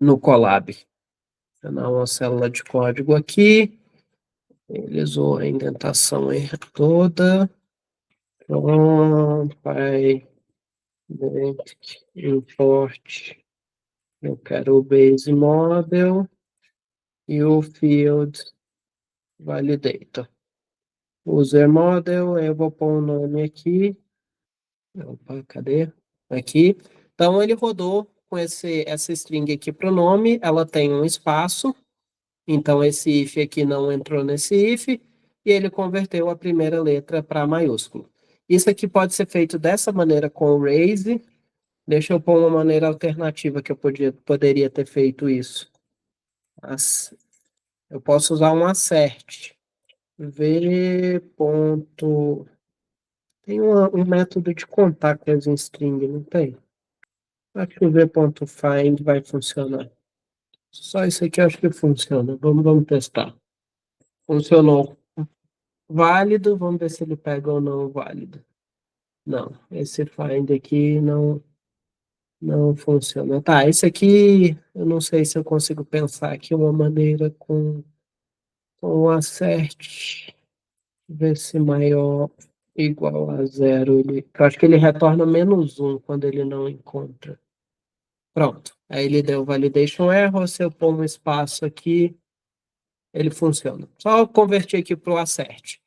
B: no Colab. Vou dar uma célula de código aqui. Ele usou a indentação toda. Vai import. Eu quero o base model e o field validator. User model, eu vou pôr um nome aqui. Opa, cadê? Aqui. Então ele rodou com essa string aqui para o nome, ela tem um espaço, então esse if aqui não entrou nesse if, e ele converteu a primeira letra para maiúsculo. Isso aqui pode ser feito dessa maneira com o raise. Deixa eu pôr uma maneira alternativa que eu poderia ter feito isso. Eu posso usar um assert. V. Tem um método de contar com as string, não tem? Acho que o v.find vai funcionar. Só isso aqui eu acho que funciona. Vamos testar. Funcionou. Válido. Vamos ver se ele pega ou não válido. Não, esse find aqui não funciona. Tá, esse aqui eu não sei se eu consigo pensar aqui uma maneira com o assert. Ver se maior igual a zero. Eu acho que ele retorna -1 quando ele não encontra. Pronto. Aí ele deu validation error. Se eu pôr um espaço aqui, ele funciona. Só converter aqui para o assert.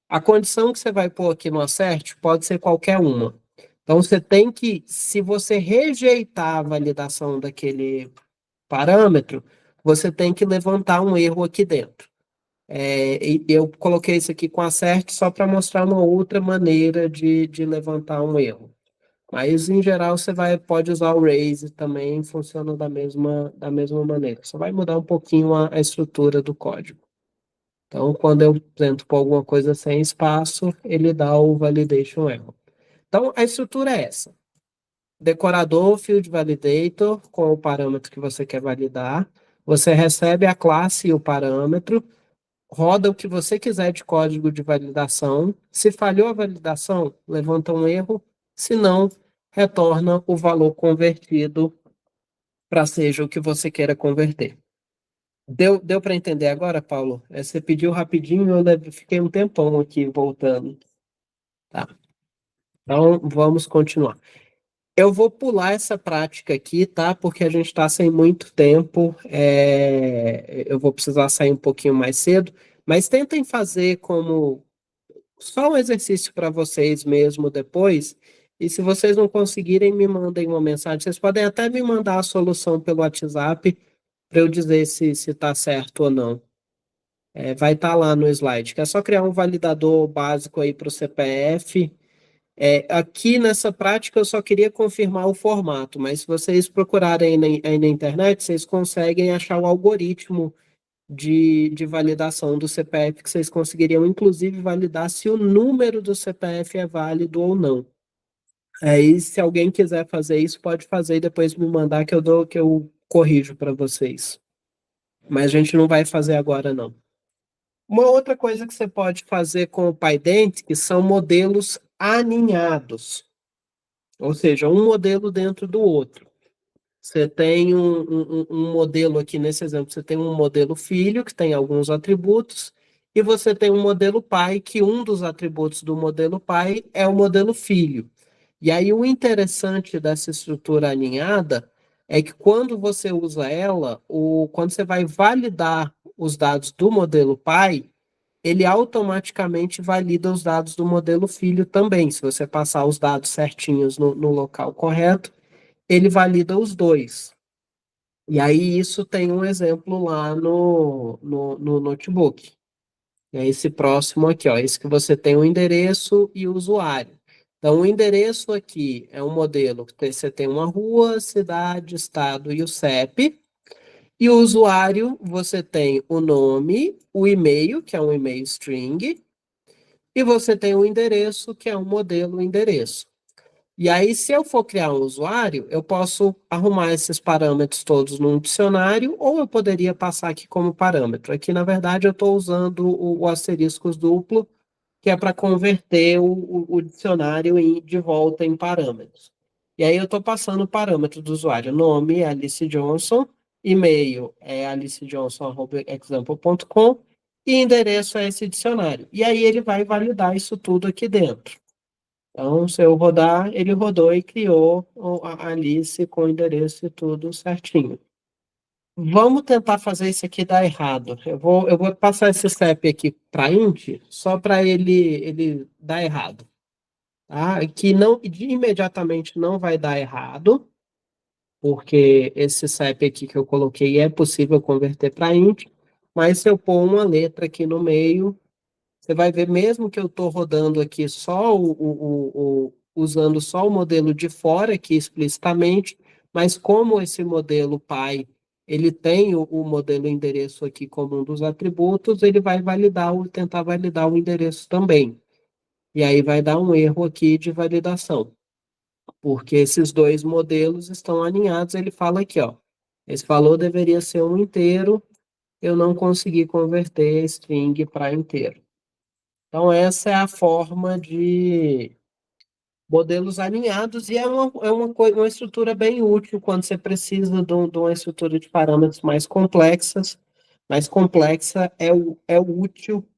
B: A condição que você vai pôr aqui no assert pode ser qualquer uma. Então você tem que, se você rejeitar a validação daquele parâmetro, você tem que levantar um erro aqui dentro. Eu coloquei isso aqui com assert só para mostrar uma outra maneira de levantar um erro. Mas, em geral, você pode usar o raise também, funciona da mesma maneira. Só vai mudar um pouquinho a estrutura do código. Então, quando eu tento pôr alguma coisa sem espaço, ele dá o validation error. Então, a estrutura é essa. Decorador, field validator, com o parâmetro que você quer validar. Você recebe a classe e o parâmetro, roda o que você quiser de código de validação. Se falhou a validação, levanta um erro. Se não, retorna o valor convertido para seja o que você queira converter. Deu para entender agora, Paulo? Você pediu rapidinho, eu fiquei um tempão aqui voltando. Tá. Então, vamos continuar. Eu vou pular essa prática aqui, tá? Porque a gente está sem muito tempo. Eu vou precisar sair um pouquinho mais cedo. Mas tentem fazer como só um exercício para vocês mesmo depois. E se vocês não conseguirem, me mandem uma mensagem. Vocês podem até me mandar a solução pelo WhatsApp para eu dizer se está certo ou não. Vai estar lá no slide, que é só criar um validador básico aí para o CPF. Aqui nessa prática eu só queria confirmar o formato, mas se vocês procurarem aí na internet, vocês conseguem achar o algoritmo de validação do CPF, que vocês conseguiriam, inclusive, validar se o número do CPF é válido ou não. Aí, se alguém quiser fazer isso, pode fazer e depois me mandar que eu corrijo para vocês. Mas a gente não vai fazer agora, não. Uma outra coisa que você pode fazer com o Pydantic são modelos aninhados. Ou seja, um modelo dentro do outro. Você tem um modelo aqui nesse exemplo, você tem um modelo filho que tem alguns atributos e você tem um modelo pai, que um dos atributos do modelo pai é o modelo filho. E aí o interessante dessa estrutura alinhada é que quando você usa ela, quando você vai validar os dados do modelo pai, ele automaticamente valida os dados do modelo filho também. Se você passar os dados certinhos no local correto, ele valida os dois. E aí isso tem um exemplo lá no notebook. É esse próximo aqui, ó, esse que você tem o endereço e o usuário. Então, o endereço aqui é um modelo que você tem uma rua, cidade, estado e o CEP. E o usuário, você tem o nome, o e-mail, que é um e-mail string, e você tem o endereço, que é um modelo endereço. E aí, se eu for criar um usuário, eu posso arrumar esses parâmetros todos num dicionário, ou eu poderia passar aqui como parâmetro. Aqui, na verdade, eu estou usando o asteriscos duplo, que é para converter o dicionário de volta em parâmetros. E aí eu estou passando o parâmetro do usuário. Nome é Alice Johnson, e-mail é alicejohnson@example.com e endereço é esse dicionário. E aí ele vai validar isso tudo aqui dentro. Então, se eu rodar, ele rodou e criou a Alice com o endereço e tudo certinho. Vamos tentar fazer isso aqui dar errado. Eu vou passar esse step aqui para int, só para ele dar errado. Tá? Que não, imediatamente não vai dar errado, porque esse step aqui que eu coloquei é possível converter para int, mas se eu pôr uma letra aqui no meio, você vai ver, mesmo que eu estou rodando aqui só usando só o modelo de fora aqui explicitamente, mas como esse modelo pai, ele tem o modelo endereço aqui como um dos atributos, ele vai tentar validar o endereço também. E aí vai dar um erro aqui de validação, porque esses dois modelos estão alinhados. Ele fala aqui, ó, esse valor deveria ser um inteiro, eu não consegui converter string para inteiro. Então, essa é a forma de modelos alinhados e uma estrutura bem útil quando você precisa de uma estrutura de parâmetros mais complexas. Mais complexa é útil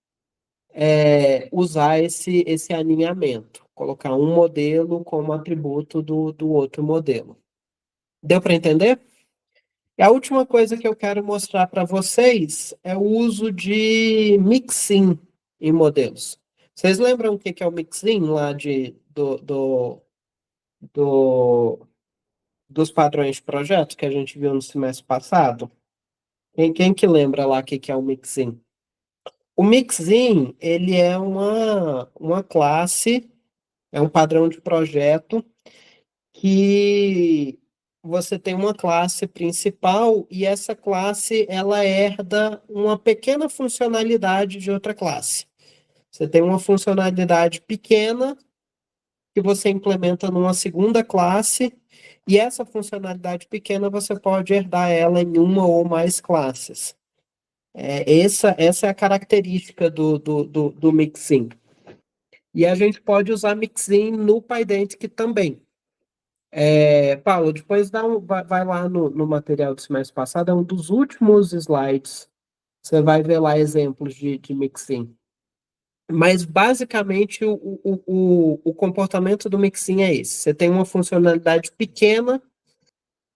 B: usar esse alinhamento, colocar um modelo como atributo do outro modelo. Deu para entender? E a última coisa que eu quero mostrar para vocês é o uso de mixin em modelos. Vocês lembram o que é o mixin lá do, dos padrões de projeto que a gente viu no semestre passado? Quem que lembra lá o que é o mixin? O mixin, ele é uma classe, é um padrão de projeto que você tem uma classe principal e essa classe ela herda uma pequena funcionalidade de outra classe. Você tem uma funcionalidade pequena que você implementa numa segunda classe e essa funcionalidade pequena você pode herdar ela em uma ou mais classes. Essa é a característica do mixin. E a gente pode usar mixin no PyDentic também. Paulo, depois vai lá no material do semestre passado, é um dos últimos slides. Você vai ver lá exemplos de mixin. Mas, basicamente, o comportamento do mixin é esse. Você tem uma funcionalidade pequena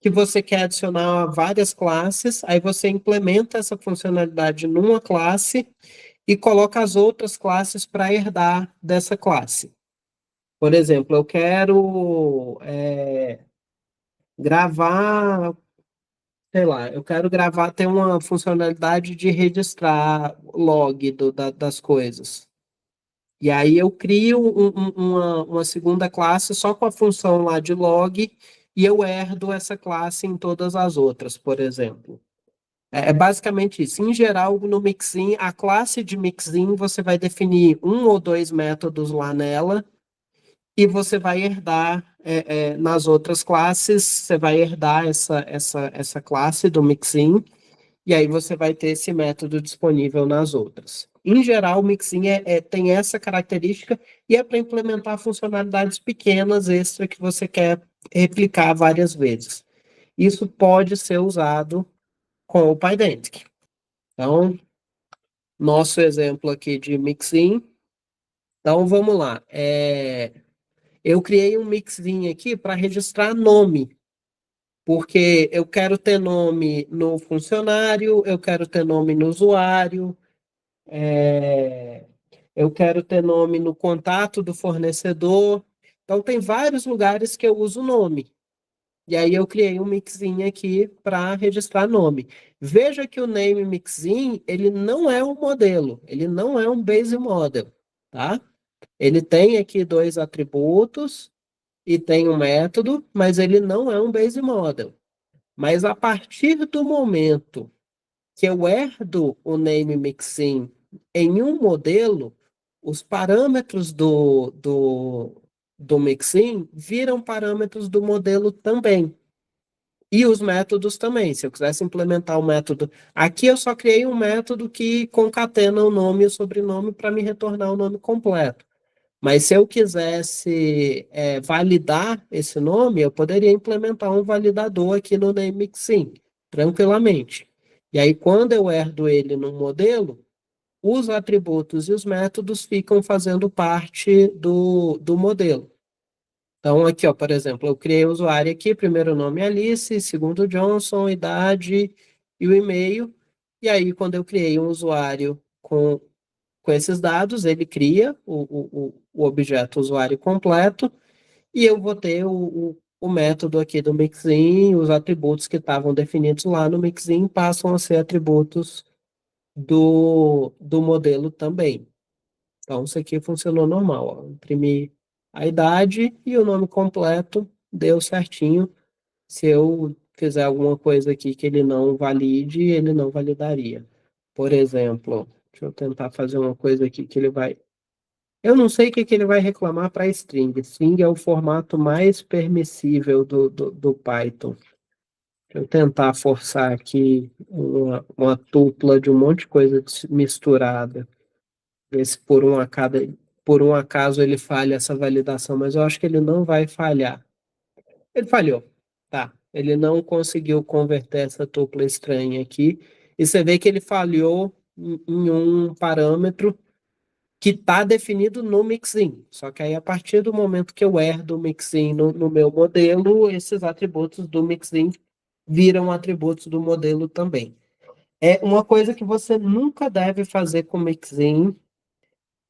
B: que você quer adicionar a várias classes, aí você implementa essa funcionalidade numa classe e coloca as outras classes para herdar dessa classe. Por exemplo, eu quero gravar, sei lá, eu quero gravar, ter uma funcionalidade de registrar log das coisas. E aí eu crio uma segunda classe só com a função lá de log e eu herdo essa classe em todas as outras, por exemplo. É basicamente isso. Em geral, no Mixin, a classe de Mixin, você vai definir um ou dois métodos lá nela e você vai herdar nas outras classes, você vai herdar essa classe do Mixin e aí você vai ter esse método disponível nas outras. Em geral, o Mixin tem essa característica e é para implementar funcionalidades pequenas extra que você quer replicar várias vezes. Isso pode ser usado com o PyDentic. Então, nosso exemplo aqui de mixin. Então, vamos lá. Eu criei um mixin aqui para registrar nome, porque eu quero ter nome no funcionário, eu quero ter nome no usuário, eu quero ter nome no contato do fornecedor. Então, tem vários lugares que eu uso nome. E aí eu criei um mixin aqui para registrar nome. Veja que o name mixin, ele não é um modelo, ele não é um base model, tá? Ele tem aqui dois atributos e tem um método, mas ele não é um base model. Mas a partir do momento que eu herdo o name mixin em um modelo, os parâmetros do mixin viram parâmetros do modelo também. E os métodos também. Se eu quisesse implementar o método. Aqui eu só criei um método que concatena o nome e o sobrenome para me retornar o nome completo. Mas se eu quisesse validar esse nome, eu poderia implementar um validador aqui no NameMixin, tranquilamente. E aí, quando eu herdo ele no modelo, os atributos e os métodos ficam fazendo parte do modelo. Então, aqui, ó, por exemplo, eu criei o usuário aqui, primeiro nome Alice, segundo Johnson, idade e o e-mail. E aí, quando eu criei um usuário com esses dados, ele cria o objeto usuário completo e eu vou ter o método aqui do Mixin, os atributos que estavam definidos lá no Mixin passam a ser atributos do modelo também. Então, isso aqui funcionou normal. Ó. Imprimi a idade e o nome completo, deu certinho. Se eu fizer alguma coisa aqui que ele não valide, ele não validaria. Por exemplo, deixa eu tentar fazer uma coisa aqui que ele vai. Eu não sei o que ele vai reclamar para string. String é o formato mais permissível do Python. Deixa eu tentar forçar aqui uma tupla de um monte de coisa misturada. Ver se por um acaso ele falha essa validação, mas eu acho que ele não vai falhar. Ele falhou. Tá. Ele não conseguiu converter essa tupla estranha aqui. E você vê que ele falhou em um parâmetro que está definido no Mixin. Só que aí, a partir do momento que eu herdo o Mixin no meu modelo, esses atributos do Mixin viram atributos do modelo também. É uma coisa que você nunca deve fazer com o Mixin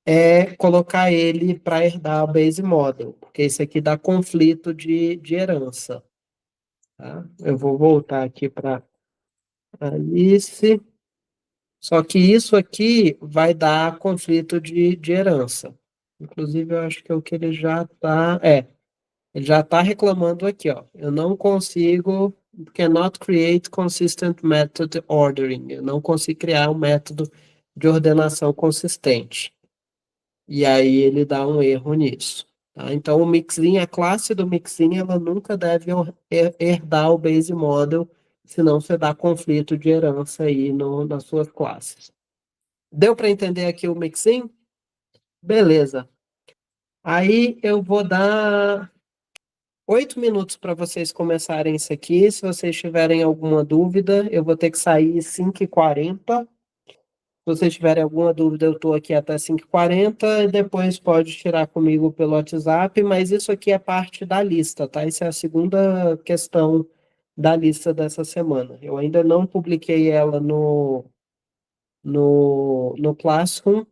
B: é colocar ele para herdar o base model, porque isso aqui dá conflito de herança. Tá? Eu vou voltar aqui para Alice. Só que isso aqui vai dar conflito de herança. Inclusive, eu acho que é o que ele já está. Ele já está reclamando aqui, ó. Eu não consigo. Cannot create consistent method ordering. Eu não consigo criar um método de ordenação consistente. E aí ele dá um erro nisso. Tá? Então, o Mixin, a classe do Mixin, ela nunca deve herdar o base model, senão você dá conflito de herança aí nas suas classes. Deu para entender aqui o Mixin? Beleza. Aí eu vou dar 8 minutos para vocês começarem isso aqui. Se vocês tiverem alguma dúvida, eu vou ter que sair às 5h40. Se vocês tiverem alguma dúvida, eu estou aqui até 5h40 e depois pode tirar comigo pelo WhatsApp, mas isso aqui é parte da lista, tá? Essa é a segunda questão da lista dessa semana. Eu ainda não publiquei ela no Classroom,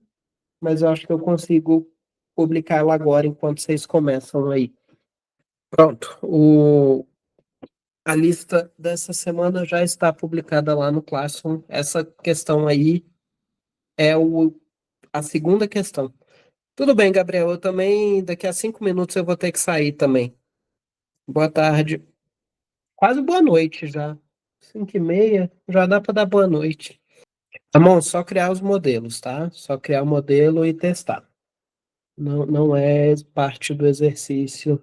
B: mas eu acho que eu consigo publicar ela agora enquanto vocês começam aí. Pronto. A lista dessa semana já está publicada lá no Classroom. Essa questão aí é a segunda questão. Tudo bem, Gabriel. Eu também, daqui a 5 minutos eu vou ter que sair também. Boa tarde. Quase boa noite já. 5h30, já dá para dar boa noite. Tá bom, só criar os modelos, tá? Só criar o modelo e testar. Não é parte do exercício.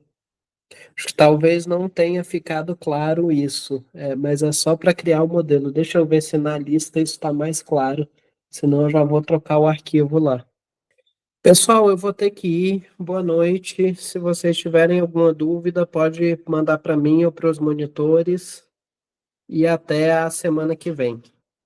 B: Acho que talvez não tenha ficado claro isso, mas é só para criar o modelo. Deixa eu ver se na lista isso está mais claro, senão eu já vou trocar o arquivo lá. Pessoal, eu vou ter que ir. Boa noite. Se vocês tiverem alguma dúvida, pode mandar para mim ou para os monitores. E até a semana que vem.